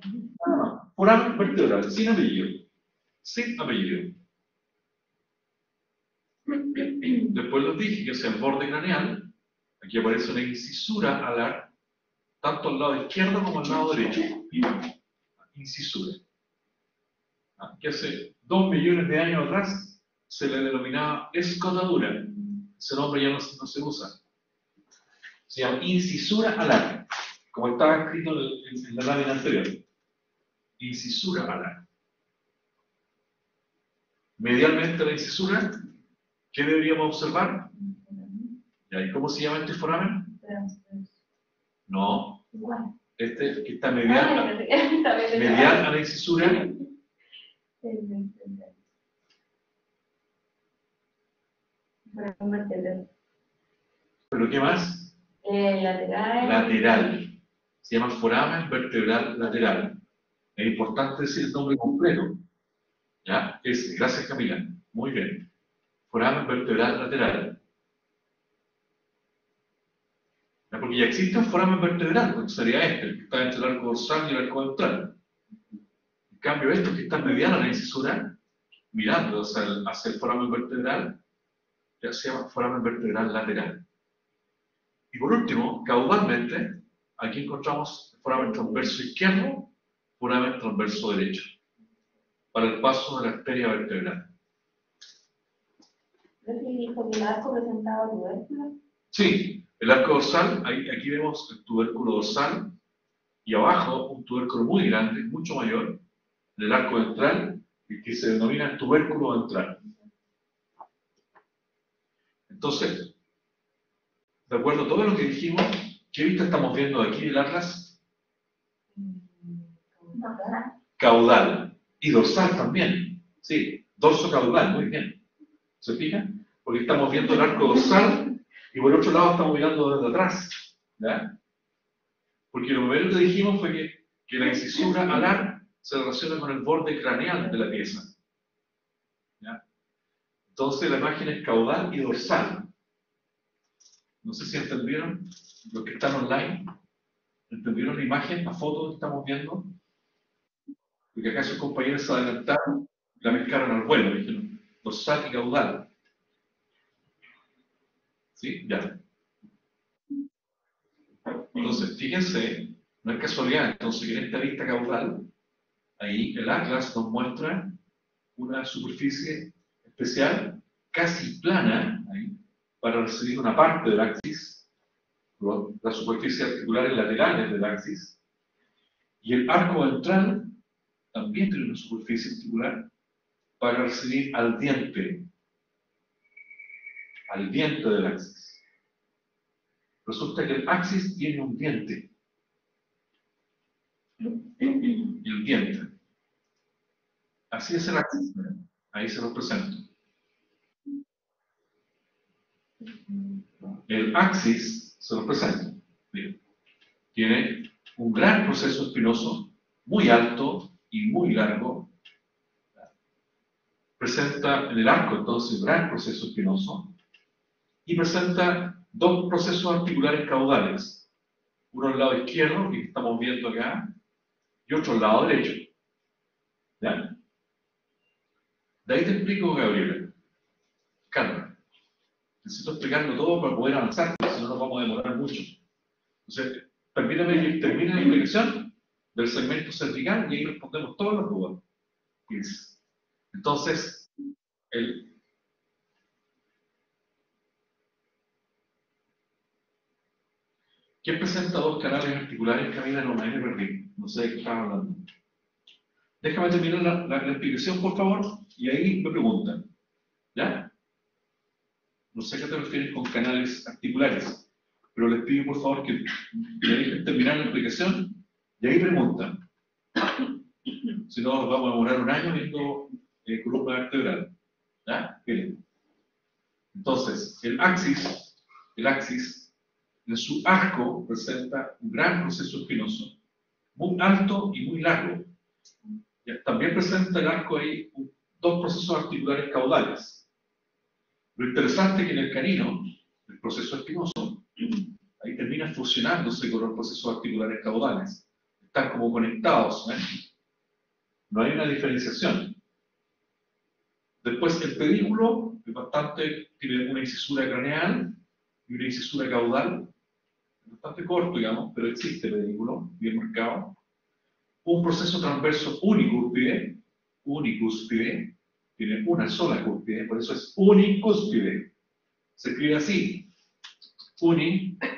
Speaker 1: Foramen vertebral, sin apellido. Sin apellido. Después les dije que hacia el borde craneal, aquí aparece una incisura alar, tanto al lado izquierdo como al lado derecho. Incisura. Que hace 2 millones de años atrás se le denominaba escotadura. Ese nombre ya no se usa. Se llama incisura alar, como estaba escrito en la lámina anterior. Incisura alar. Medialmente a la incisura, ¿qué deberíamos observar? ¿Y cómo se llama este foramen? No.
Speaker 2: Igual.
Speaker 1: Este que está medial a la incisura. ¿Pero qué más?
Speaker 2: Lateral.
Speaker 1: Lateral. Se llama foramen vertebral lateral. Es importante decir el nombre completo. ¿Ya? Gracias, Camila. Muy bien. Foramen vertebral lateral. ¿Ya? Porque ya existe un foramen vertebral, porque sería el que está entre el arco dorsal y el arco ventral. En cambio, estos que están medianos a la incisura, mirando hacia el foramen vertebral, ya se llama foramen vertebral lateral. Y por último, caudalmente, aquí encontramos el foramen transverso izquierdo, foramen transverso derecho, para el paso de la arteria vertebral.
Speaker 2: ¿No dijo que el arco presentaba tubérculo?
Speaker 1: Sí, el arco dorsal, aquí vemos el tubérculo dorsal, y abajo un tubérculo muy grande, mucho mayor, en el arco ventral, y que se denomina tubérculo ventral. Entonces, de acuerdo a todo lo que dijimos, ¿qué vista estamos viendo aquí del atlas? Caudal. Y dorsal también. Sí, dorso caudal, muy bien. ¿Se fijan? Porque estamos viendo el arco dorsal y por otro lado estamos mirando desde atrás. ¿Ya? Porque lo primero que dijimos fue que la incisura alar se relaciona con el borde craneal de la pieza. ¿Ya? Entonces la imagen es caudal y dorsal. No sé si entendieron, los que están online, ¿entendieron la imagen, la foto que estamos viendo? Porque acá sus compañeros se adelantaron y la mezclaron al vuelo, dijeron dorsal y caudal. ¿Sí? Ya. Entonces, fíjense, no es casualidad, entonces que en esta vista caudal, ahí el atlas nos muestra una superficie especial, casi plana, ahí, para recibir una parte del axis, las superficies articulares laterales del axis, y el arco ventral también tiene una superficie articular para recibir al diente del axis. Resulta que el axis tiene un diente. Y el diente. Así es el axis. Ahí se lo presento. El axis se lo presento. Miren, tiene un gran proceso espinoso, muy alto y muy largo. Presenta en el arco entonces un gran proceso espinoso y presenta dos procesos articulares caudales. Uno al lado izquierdo, que estamos viendo acá, y otro al lado derecho. ¿Ya? De ahí te explico, Gabriela. Calma. Necesito explicarlo todo para poder avanzar, porque si no nos vamos a demorar mucho. Entonces, permítame que termine la explicación del segmento cervical y ahí respondemos todas las dudas. Fíjense. Entonces, ¿quién presenta dos canales articulares? Camila, no me perdí. No sé de qué estaba hablando. Déjame terminar la explicación, por favor, y ahí me preguntan. ¿Ya? No sé a qué te refieres con canales articulares, pero les pido, por favor, que me dejen terminar la explicación y ahí preguntan. Si no, nos vamos a demorar un año viendo columna vertebral. ¿Ya? Bien. Entonces, el axis, en su arco, presenta un gran proceso espinoso, muy alto y muy largo. También presenta el arco ahí dos procesos articulares caudales. Lo interesante es que en el canino, el proceso espinoso, ahí termina fusionándose con los procesos articulares caudales. Están como conectados, ¿eh? No hay una diferenciación. Después el pedículo es tiene una incisura craneal y una incisura caudal, bastante corto, digamos, pero existe el pedículo, bien marcado. Un proceso transverso unicúspide, tiene una sola cúspide, por eso es unicúspide. Se escribe así, unicúspide.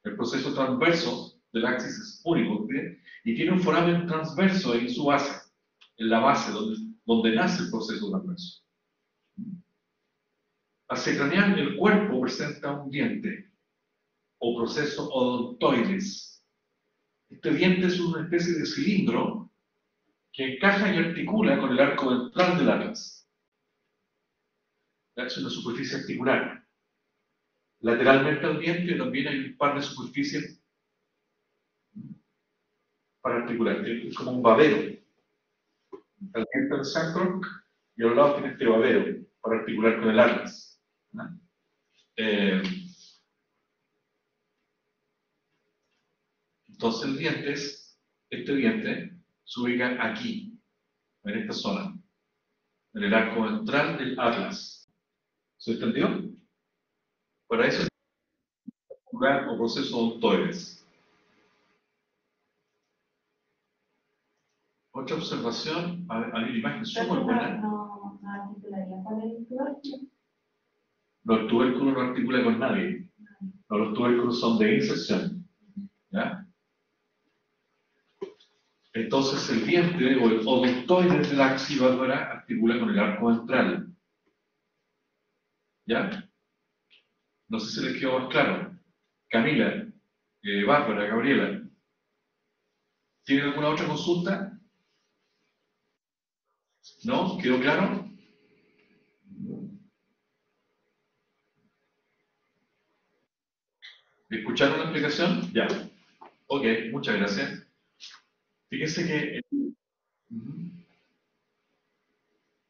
Speaker 1: El proceso transverso del axis es unicúspide y tiene un foramen transverso en su base, en la base donde nace el proceso transverso. Hacia craneal, el cuerpo presenta un diente o proceso odontoides. Este diente es una especie de cilindro que encaja y articula con el arco ventral del atlas. Es una superficie articular. Lateralmente al diente también hay un par de superficies para articular. Es como un babero. El diente del centro y a los lados tiene este babero para articular con el atlas. Entonces el diente, este diente, se ubica aquí, en esta zona, en el arco ventral del atlas. ¿Se entendió? Para eso es o proceso odontoides. Otra observación, hay una imagen súper buena.
Speaker 2: No articularía con el tubérculo.
Speaker 1: No, el tubérculo no articula con nadie. No, los tubérculos son de inserción. ¿Ya? Entonces el diente o el odontoides de la axibárbara articula con el arco ventral. ¿Ya? No sé si les quedó más claro. Camila, Bárbara, Gabriela, ¿tienen alguna otra consulta? ¿No? ¿Quedó claro? ¿Escucharon la explicación? Ya. Ok, muchas gracias. Fíjense que...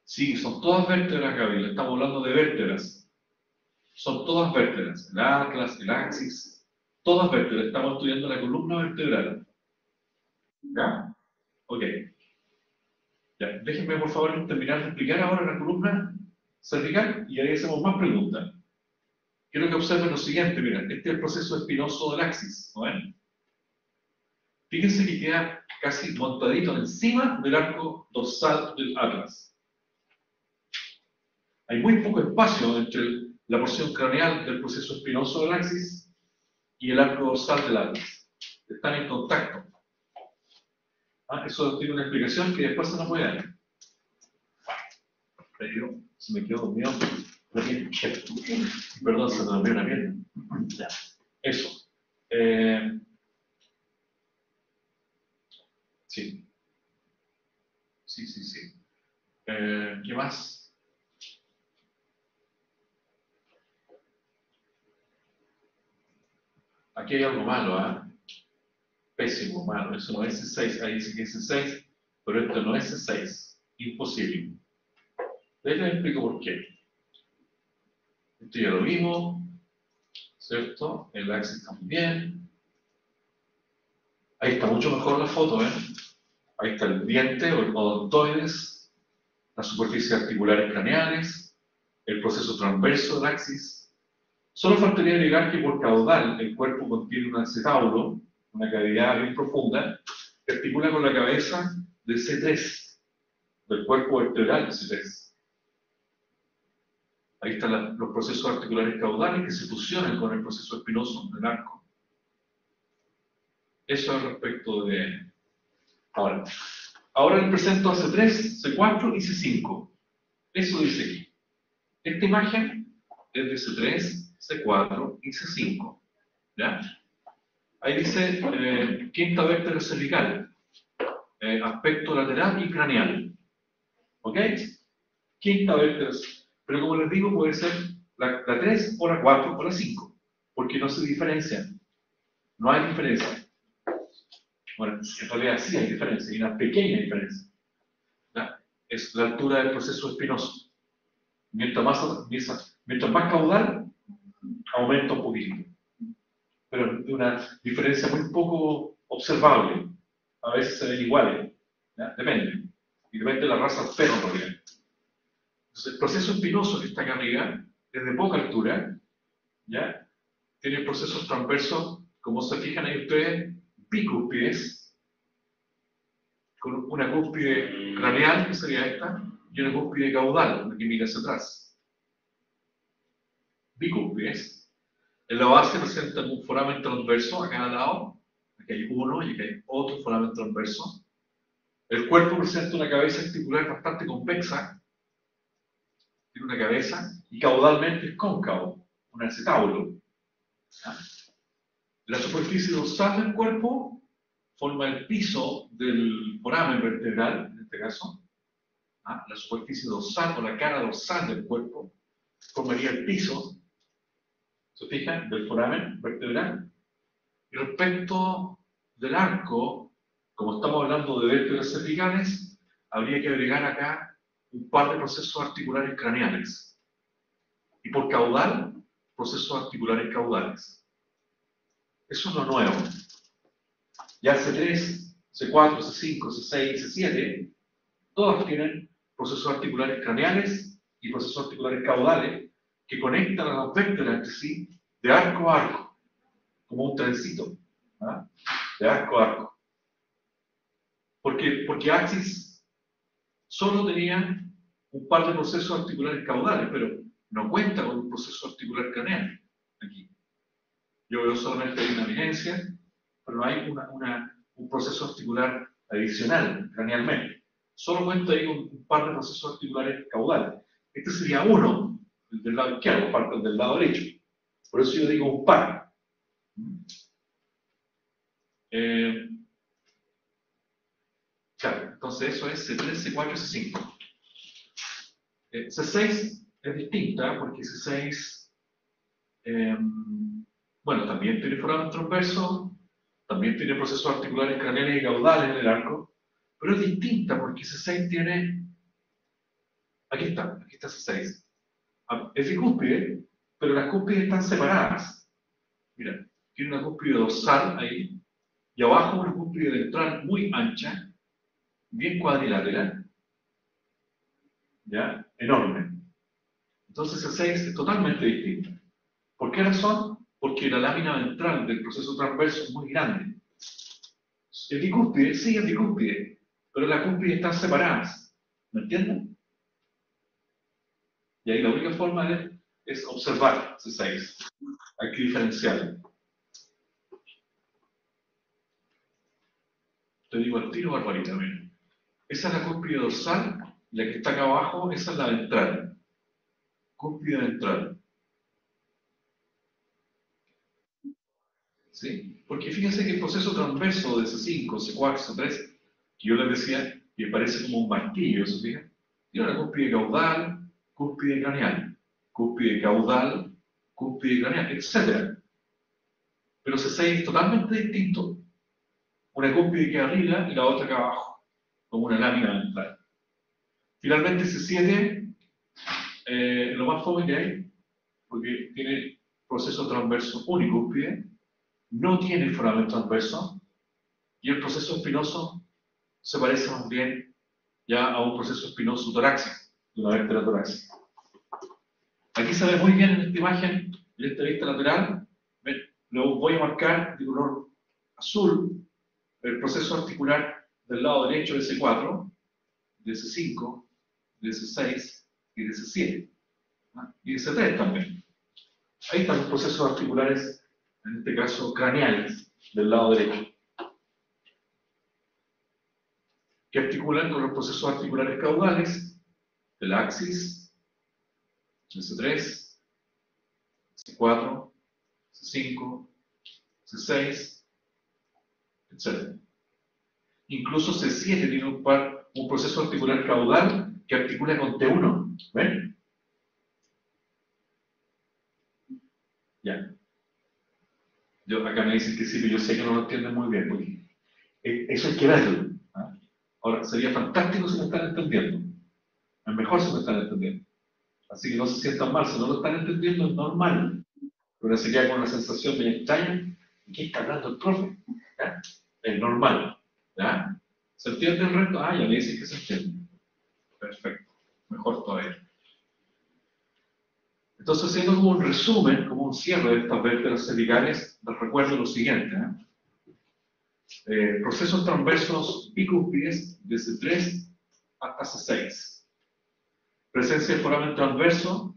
Speaker 1: Sí, son todas vértebras, Gabriela. Estamos hablando de vértebras. Son todas vértebras. El atlas, el axis, todas vértebras. Estamos estudiando la columna vertebral. ¿Ya? Ok. Ya, déjenme por favor terminar de explicar ahora la columna cervical y ahí hacemos más preguntas. Quiero que observen lo siguiente, miren, este es el proceso espinoso del axis, ¿no ven? Fíjense que queda casi montadito encima del arco dorsal del atlas. Hay muy poco espacio entre la porción craneal del proceso espinoso del axis y el arco dorsal del atlas. Están en contacto. Eso tiene una explicación que después se nos puede dar. Pero se me quedó dormido. Perdón, se me dormió una pierna. Ya. Eso. Sí. Sí. ¿Qué más? Aquí hay algo malo, ¿eh? Pésimo, malo. Eso no es C6. Ahí dice que es C6, pero esto no es C6. Imposible. Les explico por qué. Esto ya lo vimos, ¿cierto? El axis también. Ahí está mucho mejor la foto, ¿eh? Ahí está el diente o el odontoides, las superficies articulares craneales, el proceso transverso del axis. Solo faltaría agregar que por caudal el cuerpo contiene un acetábulo, una cavidad bien profunda, que articula con la cabeza del C3, del cuerpo vertebral del C3. Ahí están los procesos articulares caudales que se fusionan con el proceso espinoso del arco. Eso es respecto de... Ahora les presento a C3, C4 y C5. Eso dice aquí. Esta imagen es de C3, C4 y C5. ¿Ya? Ahí dice quinta vértebra cervical, aspecto lateral y craneal. ¿Ok? Quinta vértebra. Pero como les digo, puede ser la 3 o la 4 o la 5, porque no se diferencian. No hay diferencia. Bueno, en realidad sí hay diferencia, hay una pequeña diferencia. ¿Ya? Es la altura del proceso espinoso. Mientras más caudal, aumenta un poquito. Pero de una diferencia muy poco observable. A veces se ven iguales. ¿Ya? Depende. Y depende de la raza del perro en realidad. Entonces, el proceso espinoso que está acá arriba es de poca altura. ¿Ya? Tiene procesos transversos, como se fijan ahí ustedes, bicúspides, con una cúspide craneal, que sería esta, y una cúspide caudal, la que mira hacia atrás. Bicúspides. En la base presentan un foramen transverso a cada lado. Aquí hay uno y aquí hay otro foramen transverso. El cuerpo presenta una cabeza articular bastante convexa. Tiene una cabeza y caudalmente es cóncavo, un acetábulo. La superficie dorsal del cuerpo forma el piso del foramen vertebral, en este caso. La superficie dorsal o la cara dorsal del cuerpo formaría el piso, ¿se fijan?, del foramen vertebral. Y respecto del arco, como estamos hablando de vértebras cervicales, habría que agregar acá un par de procesos articulares craneales. Y por caudal, procesos articulares caudales. Eso es lo nuevo. Ya C3, C4, C5, C6, C7, todas tienen procesos articulares craneales y procesos articulares caudales que conectan a las vértebras entre sí de arco a arco, como un trencito, de arco a arco. Porque Axis solo tenía un par de procesos articulares caudales, pero no cuenta con un proceso articular craneal aquí. Yo veo solamente una evidencia, pero no hay un proceso articular adicional cranealmente. Solo cuenta ahí con un par de procesos articulares caudales. Este sería uno, el del lado izquierdo, parte del lado derecho. Por eso yo digo un par. Claro, entonces eso es C3, C4 y C5. C6 es distinta porque C6, bueno, también tiene foramen transverso, también tiene procesos articulares craneales y caudales en el arco, pero es distinta porque C6 tiene, aquí está C6, es bicúspide, pero las cúspides están separadas. Mira, tiene una cúspide dorsal ahí, y abajo una cúspide ventral muy ancha, bien cuadriláteral, ¿ya? Enorme. Entonces C6 es totalmente distinta. ¿Por qué razón? Porque la lámina ventral del proceso transverso es muy grande. ¿Es bicúspide? Sí, es bicúspide, pero las cúspides están separadas. ¿Me entienden? Y ahí la única forma es observar C6. Hay que diferenciarlo. Te digo al tiro, Barbarita, mira. Esa es la cúspide dorsal, y la que está acá abajo, esa es la ventral. Cúspide ventral. ¿Sí? Porque fíjense que el proceso transverso de C5, C4, C3, que yo les decía, que parece como un martillo, ¿se fijan? Tiene una cúspide caudal, cúspide craneal, cúspide caudal, cúspide craneal, etc. Pero C6 es totalmente distinto. Una cúspide que arriba y la otra que abajo, como una lámina ventral. Finalmente C7, lo más fome que hay, porque tiene proceso transverso unicúspide, no tiene foramen transverso, y el proceso espinoso se parece más bien ya a un proceso espinoso torácico, de una vértebra torácica. Aquí se ve muy bien en esta imagen, en esta vista lateral, lo voy a marcar de color azul, el proceso articular del lado derecho de C4, de C5, de C6 y de C7, y de C3 también. Ahí están los procesos articulares, en este caso craneales, del lado derecho, que articulan con los procesos articulares caudales del axis, de C3, C4, C5, C6, etc. Incluso C7 tiene un proceso articular caudal que articula con T1. ¿Ven? Ya. Acá me dicen que sí, pero yo sé que no lo entienden muy bien, porque eso hay que verlo. Ahora, sería fantástico si me están entendiendo. Es mejor si me están entendiendo. Así que no se sientan mal, si no lo están entendiendo es normal. Pero se queda con una sensación bien extraña. ¿De qué está hablando el profe? ¿Ya? Es normal. ¿Ya? ¿Se entiende el resto? Ya me dicen que se entiende. Perfecto. Mejor todavía. Entonces, haciendo como un resumen, como un cierre de estas vértebras cervicales, les recuerdo lo siguiente. Procesos transversos bicúspides de C3 hasta C6. Presencia de foramen transverso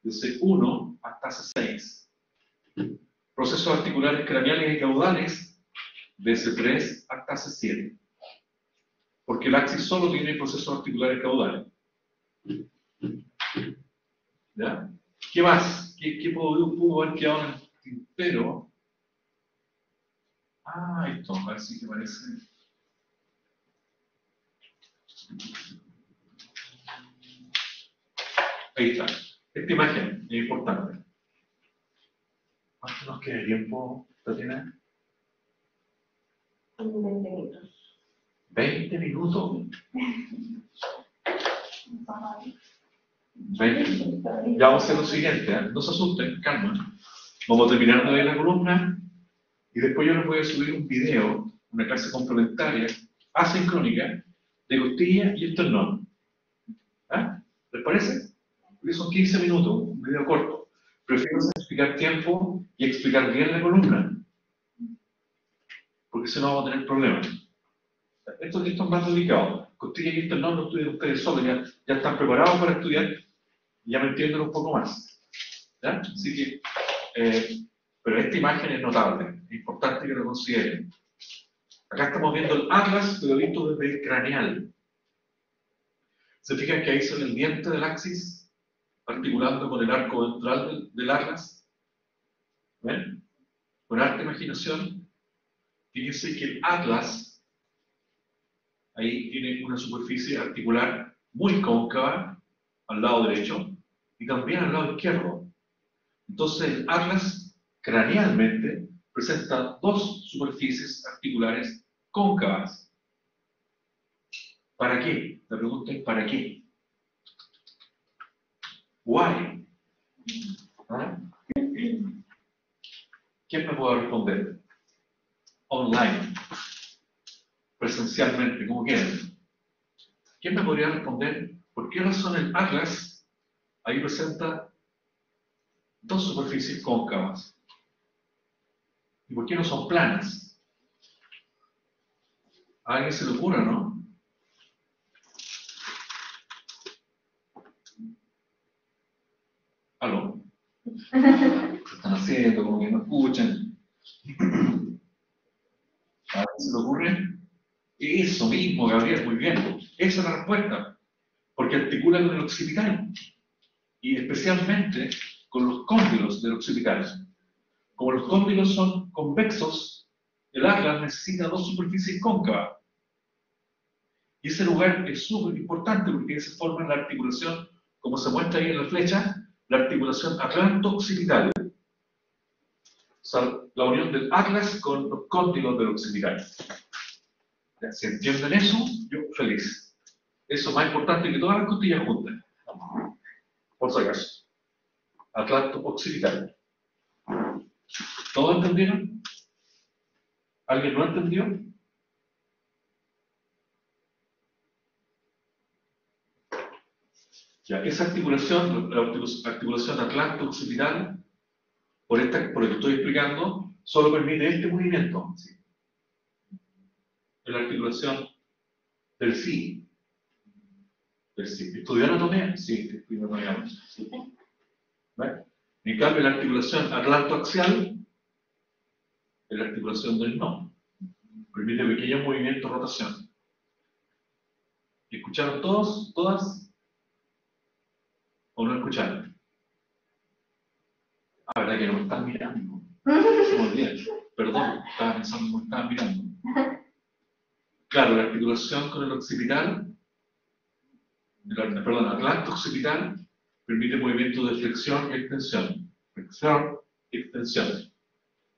Speaker 1: de C1 hasta C6. Procesos articulares craneales y caudales de C3 hasta C7. Porque el axis solo tiene procesos articulares caudales. ¿Ya? ¿Qué más? ¿Qué pudo haber quedado en el tintero? Ah, esto, a ver si te parece. Ahí está. Esta imagen es importante. ¿Cuánto nos queda de tiempo, Tatiana?
Speaker 2: 20 minutos.
Speaker 1: 20 minutos. 20. Ya vamos a hacer lo siguiente, ¿eh? No se asusten, calma. Vamos a terminar de ver la columna y después yo les voy a subir un video, una clase complementaria, asincrónica, de costilla y esternón. ¿Ah? ¿Les parece? Porque son 15 minutos, un video corto. Prefiero explicar tiempo y explicar bien la columna, porque si no vamos a tener problemas. Esto es más delicado. Costilla y esternón lo estudian ustedes solos, ya están preparados para estudiar y ya me entienden un poco más. ¿Ya? Así que, pero esta imagen es notable, es importante que lo consideren. Acá estamos viendo el atlas, pero visto desde el craneal. ¿Se fijan que ahí son el diente del axis, articulando con el arco ventral del atlas? ¿Ven? Con harta imaginación, fíjense que el atlas, ahí tiene una superficie articular muy cóncava al lado derecho y también al lado izquierdo. Entonces el atlas cranealmente presenta dos superficies articulares cóncavas. ¿Para qué? La pregunta es ¿para qué? Why? ¿Ah? ¿Quién me puede responder? Online, presencialmente, como quieran. ¿Quién me podría responder por qué razón el atlas ahí presenta dos superficies cóncavas? ¿Y por qué no son planas? A alguien se le ocurre, ¿no? ¿Aló? ¿Qué están haciendo? Como que no escuchan. ¿A alguien se le ocurre? Eso mismo, Gabriel, muy bien. Esa es la respuesta. Porque articula con el occipital. Y especialmente con los cóndilos del occipital. Como los cóndilos son convexos, el atlas necesita dos superficies cóncavas. Y ese lugar es súper importante porque se forma la articulación, como se muestra ahí en la flecha, la articulación atlanto-occipital. O sea, la unión del atlas con los cóndilos del occipital. Si entienden eso, yo feliz. Eso es más importante que todas las costillas juntas. Por si acaso. Atlanto-occipital. ¿Todos entendieron? ¿Alguien no entendió? Ya, esa articulación, la articulación atlanto-occipital, por lo que estoy explicando, solo permite este movimiento. ¿Sí? La articulación del sí. ¿Estudió anatomía? Sí, estudió anatomía. Sí. ¿Vale? En cambio, la articulación atlantoaxial es la articulación del no. Permite pequeños movimientos de rotación. ¿Escucharon todos? ¿Todas? ¿O no escucharon? Ah, verdad que no me están mirando. Se me olvida. Perdón, estaba pensando que me estaban mirando. Claro, la articulación con el occipital, perdón, atlanto-occipital, permite movimientos de flexión y extensión. Flexión y extensión.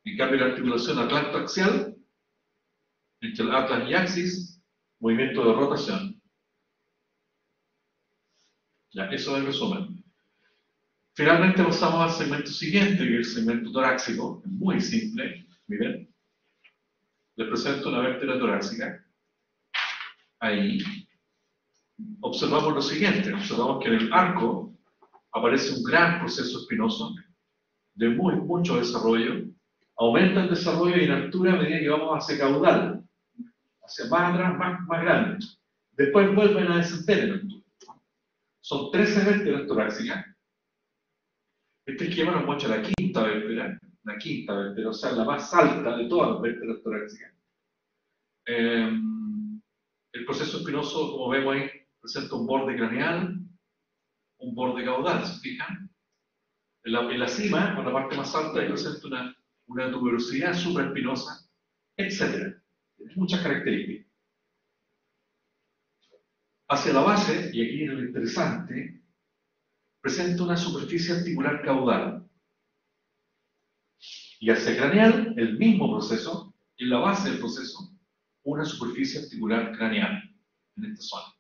Speaker 1: En cambio, la articulación atlanto-axial, entre el atlas y axis, movimiento de rotación. Ya, eso es el resumen. Finalmente pasamos al segmento siguiente, que es el segmento torácico. Es muy simple, miren. Les presento una vértebra torácica. Ahí. Observamos lo siguiente. Observamos que en el arco aparece un gran proceso espinoso de mucho desarrollo. Aumenta el desarrollo y en altura a medida que vamos hacia caudal. Hacia más atrás, más grande. Después vuelven a descender en altura. Son 13 vértebras torácicas. Este esquema nos muestra la quinta vértebra, o sea, la más alta de todas las vértebras torácicas. El proceso espinoso, como vemos ahí, presenta un borde craneal, un borde caudal, ¿se fijan? En la cima, en la parte más alta, presenta una tuberosidad supraespinosa, etc. Tiene muchas características. Hacia la base, y aquí viene lo interesante, presenta una superficie articular caudal. Y hacia craneal, el mismo proceso, en la base del proceso, una superficie articular craneal, en esta zona.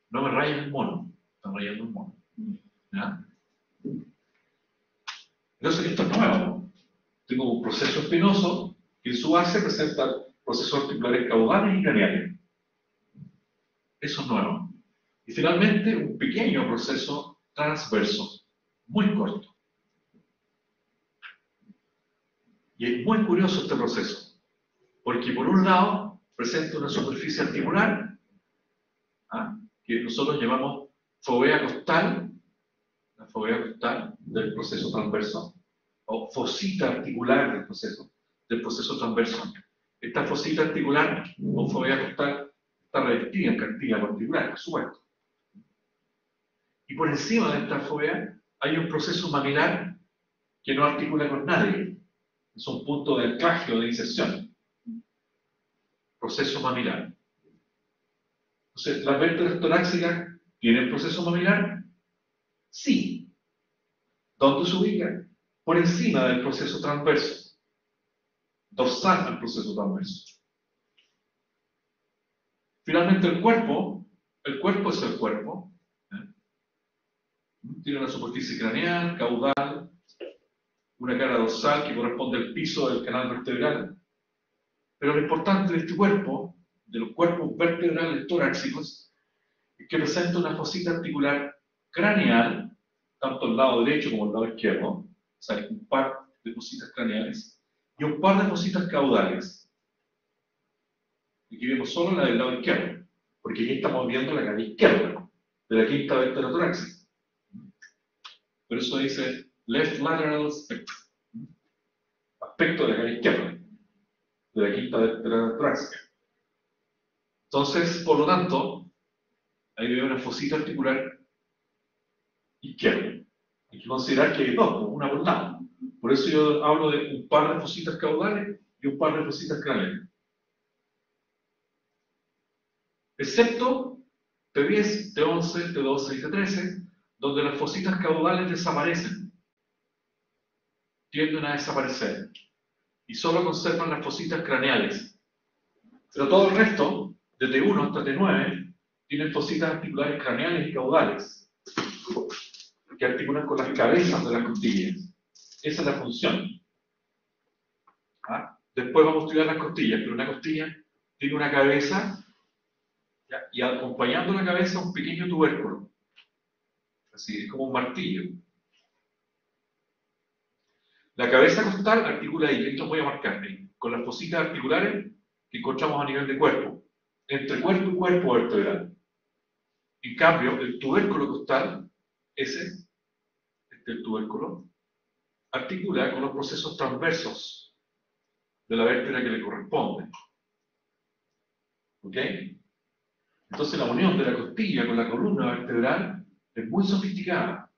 Speaker 1: No me rayen el mono, están rayando el mono. ¿Ya? Entonces, esto es nuevo. Tengo un proceso espinoso que en su base presenta procesos articulares caudales y craneales. Eso es nuevo. Y finalmente, un pequeño proceso transverso, muy corto. Y es muy curioso este proceso, porque por un lado presenta una superficie articular, que nosotros llamamos fovea costal, la fovea costal del proceso transverso, o fosita articular del proceso transverso. Esta fosita articular o fovea costal está revestida en cartílago articular, por supuesto. Y por encima de esta fovea hay un proceso mamilar que no articula con nadie. Es un punto de anclaje o de inserción. Proceso mamilar. Entonces, ¿las vértebras torácicas tienen proceso mamilar? Sí. ¿Dónde se ubica? Por encima del proceso transverso. Dorsal al proceso transverso. Finalmente, el cuerpo es el cuerpo. Tiene una superficie craneal, caudal, una cara dorsal que corresponde al piso del canal vertebral. Pero lo importante de este cuerpo, de los cuerpos vertebrales torácicos, es que presenta una fosita articular craneal, tanto al lado derecho como al lado izquierdo, o sea, un par de fositas craneales, y un par de fositas caudales. Aquí vemos solo la del lado izquierdo, porque aquí estamos viendo la cara izquierda de la quinta vértebra torácica. Por eso dice left lateral spectrum, aspecto de la cara izquierda de la quinta vértebra torácica. Entonces, por lo tanto, ahí veo una fosita articular izquierda. Hay que considerar que hay dos, una por lado. Por eso yo hablo de un par de fositas caudales y un par de fositas craneales. Excepto T10, T11, T12 y T13, donde las fositas caudales desaparecen. Tienden a desaparecer. Y solo conservan las fositas craneales. Pero todo el resto, de T1 hasta T9, tienen fositas articulares craneales y caudales, que articulan con las cabezas de las costillas. Esa es la función. Después vamos a estudiar las costillas, pero una costilla tiene una cabeza, ¿ya? Y acompañando la cabeza un pequeño tubérculo. Así, es como un martillo. La cabeza costal articula ahí, esto voy a marcar ahí, con las fositas articulares que encontramos a nivel de cuerpo, entre cuerpo y cuerpo vertebral. En cambio, el tubérculo costal, el tubérculo, articula con los procesos transversos de la vértebra que le corresponde. ¿Ok? Entonces la unión de la costilla con la columna vertebral es muy sofisticada.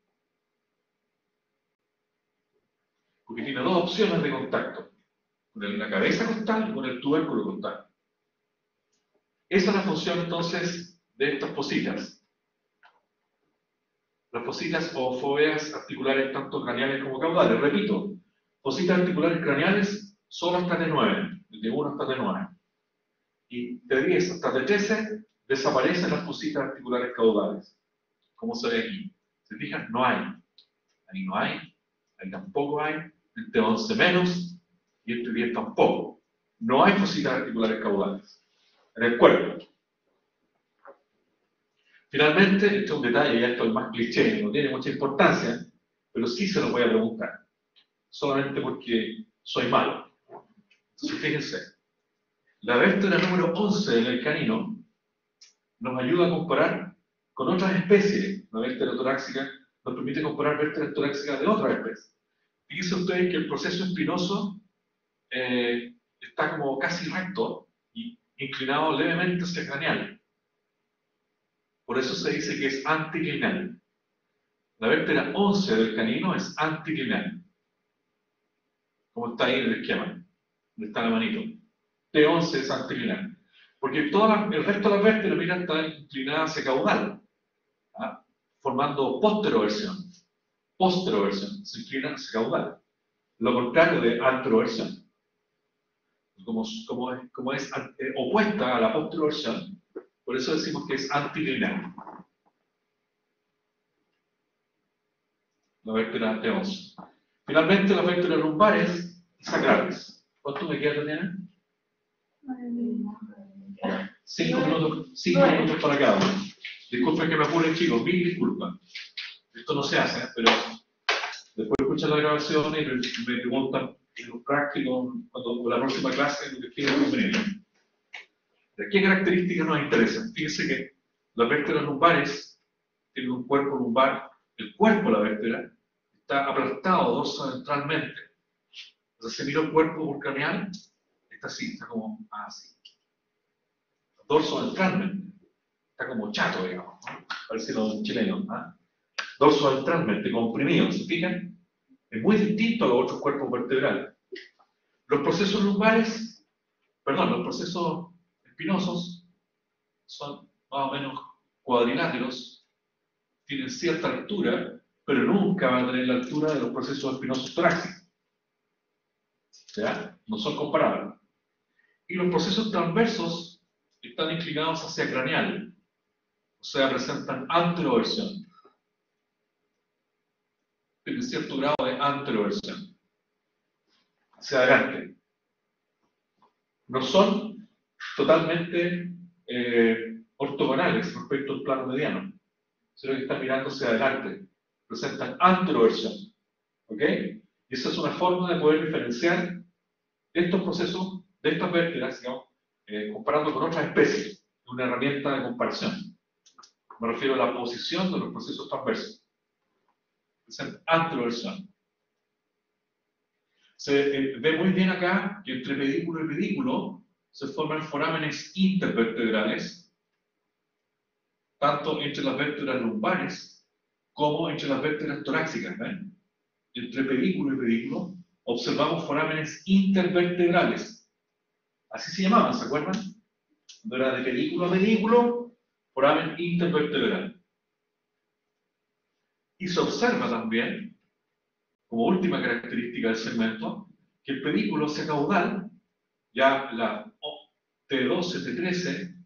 Speaker 1: Porque tiene dos opciones de contacto, con la cabeza costal y con el tubérculo costal. Esa es la función entonces de estas fositas. Las fositas o foveas articulares tanto craneales como caudales. Repito, fositas articulares craneales solo hasta T9, de 1 hasta T9. Y de 10 hasta T13 desaparecen las fositas articulares caudales, como se ve aquí. ¿Se fijan? No hay. Ahí no hay, ahí tampoco hay, en T11 menos, y en T10 tampoco. No hay fositas articulares caudales en el cuerpo. Finalmente, este es un detalle, ya esto es más cliché, no tiene mucha importancia, pero sí se lo voy a preguntar, solamente porque soy malo. Entonces, fíjense, la vértebra número 11 del canino nos ayuda a comparar con otras especies. La vértebra torácica nos permite comparar vértebras torácicas de otras especies. Fíjense ustedes que el proceso espinoso está como casi recto y inclinado levemente hacia craneal. Por eso se dice que es anticlinal. La vértebra 11 del canino es anticlinal, como está ahí en el esquema, donde está la manito. T11 es anticlinal, porque el resto de las vértebras, mira, está inclinada hacia caudal, ¿ah? Formando posteroversión. Posteroversión, se inclina hacia caudal. Lo contrario de anteroversión. Como es opuesta a la posteroversión, por eso decimos que es anticlinal. La vértebra T11. Finalmente, las vértebras lumbares y sacrales. ¿Cuánto me queda, Tatiana? 5 minutos para cada uno. Disculpen que me apure, chicos, mil disculpas. Esto no se hace, pero después escuchan la grabación y me preguntan en los prácticos, cuando la próxima clase, lo que quieran convenir. ¿De qué características nos interesan? Fíjense que las vértebras lumbares tienen un cuerpo lumbar, el cuerpo de la vértebra está aplastado dorsoventralmente. Entonces, si miro el cuerpo craneal, está así, está como así. Dorsoventralmente, está como chato, digamos, ¿no? Parece los chilenos, ¿ah? Dorsoventralmente, comprimido, ¿se fijan? Es muy distinto a los otros cuerpos vertebrales. Los procesos lumbares, los procesos espinosos son más o menos cuadriláteros, tienen cierta altura, pero nunca van a tener la altura de los procesos espinosos torácicos. ¿Ya? No son comparables. Y los procesos transversos están inclinados hacia craneal, o sea, presentan anteroversión. Tienen cierto grado de anteroversión. Hacia adelante. No son totalmente ortogonales respecto al plano mediano, sino que están mirando hacia adelante. Presentan anteroversión. ¿Ok? Y esa es una forma de poder diferenciar estos procesos de estas vértebras, digamos, comparando con otras especies. Es una herramienta de comparación. Me refiero a la posición de los procesos transversos. Presentan anteroversión. Se ve muy bien acá que entre pedículo y pedículo se forman forámenes intervertebrales, tanto entre las vértebras lumbares como entre las vértebras torácicas. ¿Ven? Entre pedículo y pedículo observamos forámenes intervertebrales. Así se llamaban, ¿se acuerdan? Cuando era de pedículo a pedículo, foramen intervertebral. Y se observa también, como última característica del segmento, que el pedículo hacia caudal, ya la T12, T13,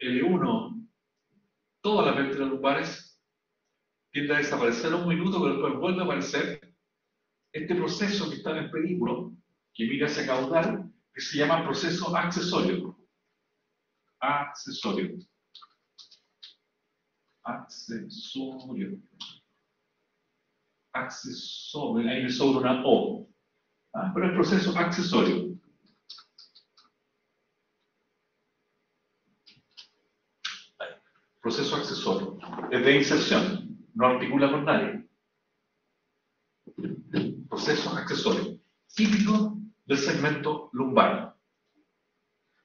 Speaker 1: L1, todas las vértebras lumbares tiende a desaparecer un minuto, pero después vuelve a aparecer este proceso que está en el pedículo, que mira hacia caudal, que se llama proceso accesorio. Accesorio. Accesorio. Accesorio. Ahí me sobra una O. Pero es proceso accesorio. Proceso accesorio. Es de inserción. No articula con nadie. Proceso accesorio. Típico del segmento lumbar.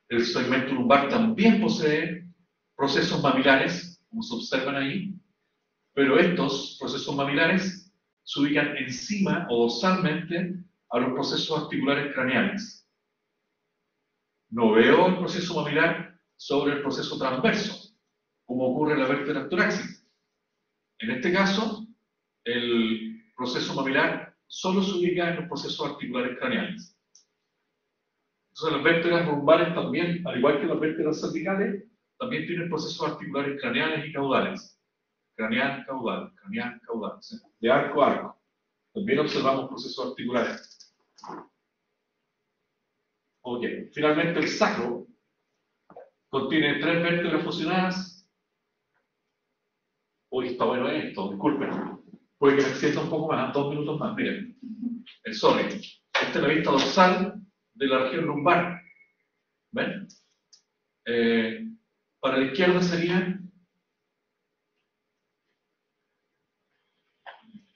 Speaker 1: El segmento lumbar también posee procesos mamilares, como se observan ahí, pero estos procesos mamilares se ubican encima o dorsalmente a los procesos articulares craneales. No veo el proceso mamilar sobre el proceso transverso, como ocurre en la vértebra torácica. En este caso, el proceso mamilar solo se ubica en los procesos articulares craneales. Entonces las vértebras lumbares también, al igual que las vértebras cervicales, también tienen procesos articulares craneales y caudales. Craneal, caudal, ¿sí? De arco a arco. También observamos procesos articulares. Ok, finalmente el sacro contiene 3 vértebras fusionadas. Uy, está bueno esto, disculpen. Puede que me extienda un poco más, 2 minutos más. Miren, sorry. Esta es la vista dorsal de la región lumbar. ¿Ven? Para la izquierda sería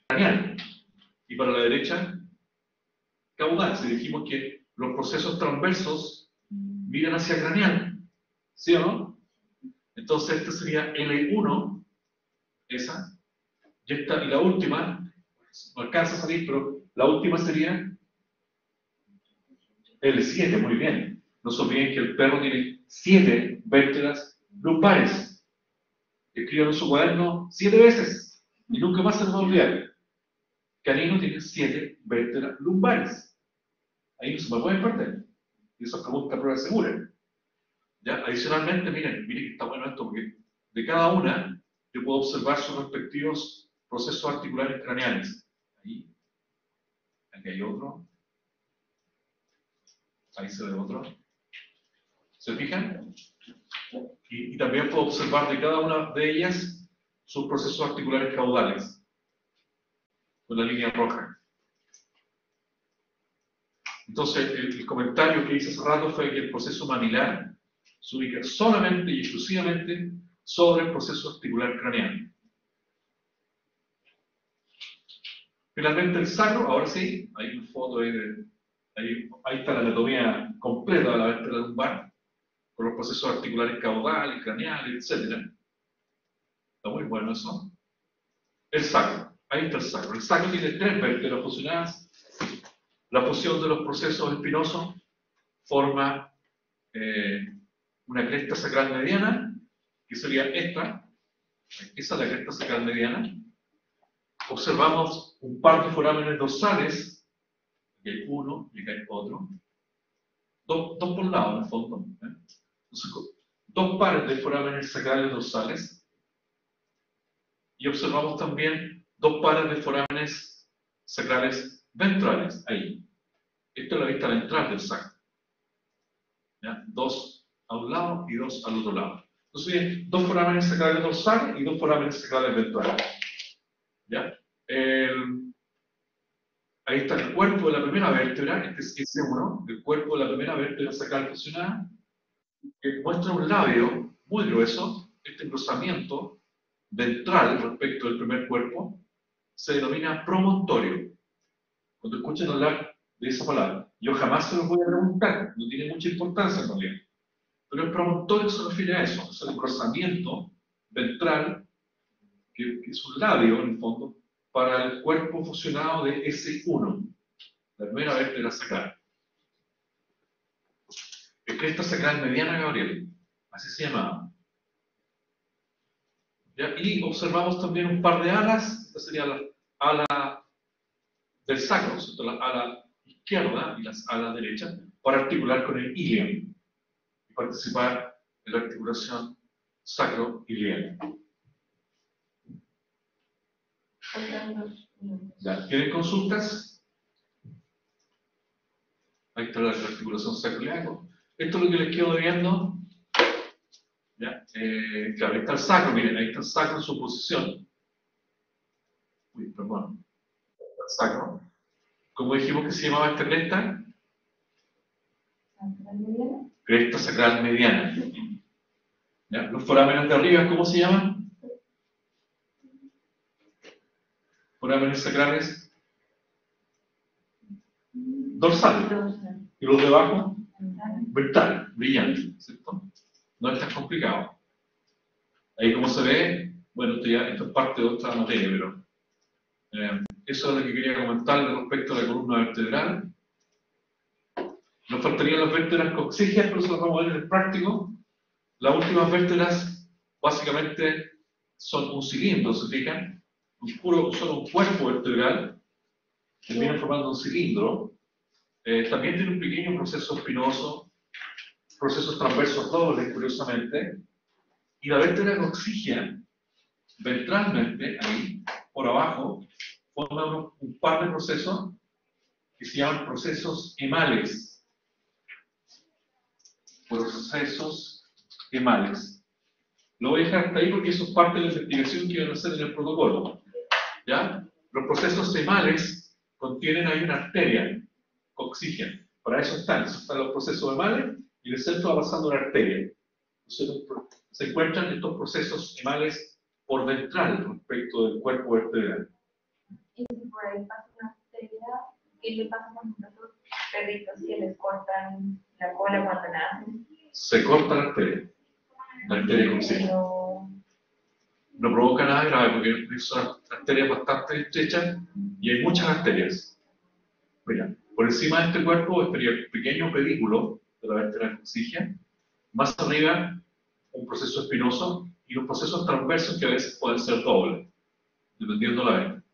Speaker 1: craneal y para la derecha caudal. Si dijimos que los procesos transversos miran hacia craneal, ¿sí o no? Entonces este sería L1, esa, y la última, no alcanza a salir, pero la última sería L7, muy bien. No se olviden que el perro tiene 7 vértebras lumbares. Escriban en su cuaderno 7 veces y nunca más se les va a olvidar. Canino tiene 7 vértebras lumbares. Ahí no se me pueden perder. Y esa pregunta prueba segura. ¿Ya? Adicionalmente, miren que está bueno esto, porque de cada una yo puedo observar sus respectivos procesos articulares craneales. Ahí, aquí hay otro. Ahí se ve otro. ¿Se fijan? Y también puedo observar de cada una de ellas sus procesos articulares caudales, con la línea roja. Entonces, el comentario que hice hace rato fue que el proceso mamilar se ubica solamente y exclusivamente sobre el proceso articular craneal. Finalmente, el sacro, ahora sí, hay una foto ahí está la anatomía completa de la vértebra lumbar, con los procesos articulares caudales, craneales, etc. Está muy bueno eso. El sacro, ahí está el sacro. El sacro tiene 3 vértebras fusionadas. La fusión de los procesos espinosos forma una cresta sacral mediana, que sería esta. Esa es la cresta sacral mediana. Observamos un par de forámenes dorsales. Aquí hay uno y acá hay otro. Dos por lado, en el fondo. Entonces, 2 pares de forámenes sacrales dorsales. Y observamos también 2 pares de forámenes sacrales ventrales, ahí. Esta es la vista ventral del sacro. ¿Ya? 2 a un lado y 2 al otro lado. Entonces, bien, 2 forámenes sacrales dorsales y 2 forámenes sacrales ventrales. ¿Ya? Ahí está el cuerpo de la primera vértebra, este es S1, el cuerpo de la primera vértebra sacral fusionada, que muestra un labio muy grueso. Este engrosamiento ventral respecto del primer cuerpo se denomina promontorio. Cuando escuchen hablar de esa palabra, yo jamás se los voy a preguntar, no tiene mucha importancia en realidad. Pero el promontorio se refiere a eso, es el engrosamiento ventral, que es un labio en el fondo, para el cuerpo fusionado de S1, la primera vértebra sacral. Es cresta sacral mediana, Gabriel, así se llamaba. ¿Ya? Y observamos también un par de alas, esta sería la ala del sacro, ¿cierto? La ala izquierda y las alas derechas, para articular con el ilion y participar en la articulación sacro-iliana. ¿Ya? ¿Tienen consultas? Ahí está la articulación sacro-iliana. Esto es lo que les quedo viendo. ¿Ya? Claro, ahí está el sacro, miren, ahí está el sacro en su posición. Uy, perdón. El sacro. ¿Cómo dijimos que se llamaba esta cresta? Cresta sacral mediana. ¿Ya? Los forámenes de arriba, ¿cómo se llaman? Forámenes sacrales dorsales. Y los de abajo, ventral, brillante, ¿cierto? No es tan complicado. Ahí como se ve, bueno, esto es parte de otra materia, pero eso es lo que quería comentarles respecto a la columna vertebral. Nos faltarían las vértebras coxígeas, pero eso lo vamos a ver en el práctico. Las últimas vértebras básicamente son un cilindro, ¿se fijan? Solo un cuerpo vertebral, termina formando un cilindro. También tiene un pequeño proceso espinoso, procesos transversos dobles, curiosamente. Y la vértebra coxígea, ventralmente, ahí, por abajo, forma un par de procesos que se llaman procesos hemales. Procesos hemales. Lo voy a dejar hasta ahí porque eso es parte de la investigación que van a hacer en el protocolo. ¿Ya? Los procesos hemales contienen ahí una arteria coxígena. Para eso están los procesos hemales y en el centro va pasando una arteria. Entonces, se encuentran estos procesos hemales por ventral respecto del cuerpo vertebral.
Speaker 2: Y si por ahí pasa una arteria, ¿qué le pasa con los perritos que les cortan la cola cuando nacen?
Speaker 1: Se corta la arteria coxígena. No provoca nada grave porque son arterias bastante estrechas y hay muchas arterias. Mira, por encima de este cuerpo estaría el pequeño pedículo de la vértebra coxígea, más arriba un proceso espinoso y los procesos transversos que a veces pueden ser dobles, dependiendo de la vena.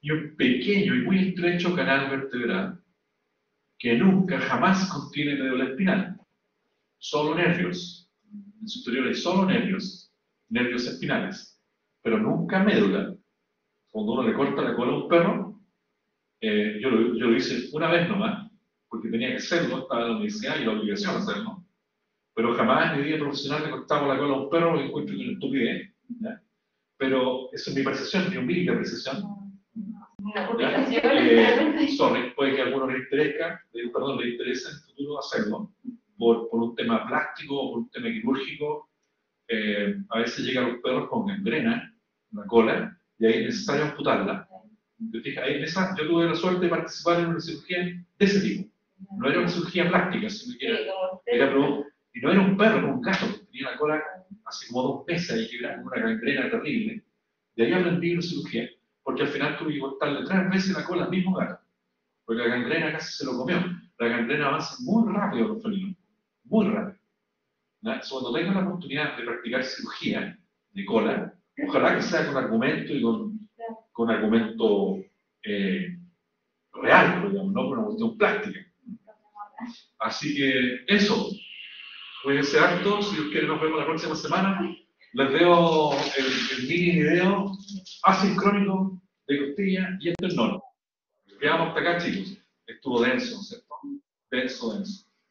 Speaker 1: Y un pequeño y muy estrecho canal vertebral que nunca, jamás contiene médula espinal. Solo nervios. En su interior hay solo nervios espinales, pero nunca médula. Cuando uno le corta la cola a un perro, yo lo hice una vez nomás, porque tenía que hacerlo, estaba en la universidad y la obligación de hacerlo, pero jamás en mi vida profesional le cortaba la cola a un perro porque encuentro que es una estupidez. ¿Ya? Pero eso es mi percepción, mi humilde apreciación. Sorry, puede que a algunos les interese en el futuro hacerlo, por un tema plástico o por un tema quirúrgico. A veces llegan los perros con gangrena en la cola y ahí es necesario amputarla. Yo tuve la suerte de participar en una cirugía de ese tipo. No era una cirugía plástica, sino que y no era un perro, era un gato que tenía la cola hace como 2 meses y que era una gangrena terrible. De ahí aprendí la cirugía, porque al final tuve que cortarle 3 veces la cola al mismo gato, porque la gangrena casi se lo comió. La gangrena avanza muy rápido los felinos, muy rápido. Entonces, cuando tenga la oportunidad de practicar cirugía de cola, ojalá que sea con argumento y con argumento real, digamos, no con una cuestión plástica. Así que eso, cuídense harto, si Dios quiere nos vemos la próxima semana. Les veo el mini video asincrónico de costilla y esternón. Quedamos hasta acá, chicos. Estuvo denso, ¿cierto? Denso.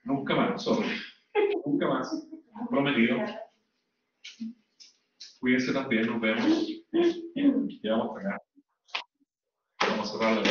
Speaker 1: Nunca más, sorry. Nunca más. Prometido. Cuídense también, nos vemos. Quedamos hasta acá. Vamos a cerrar la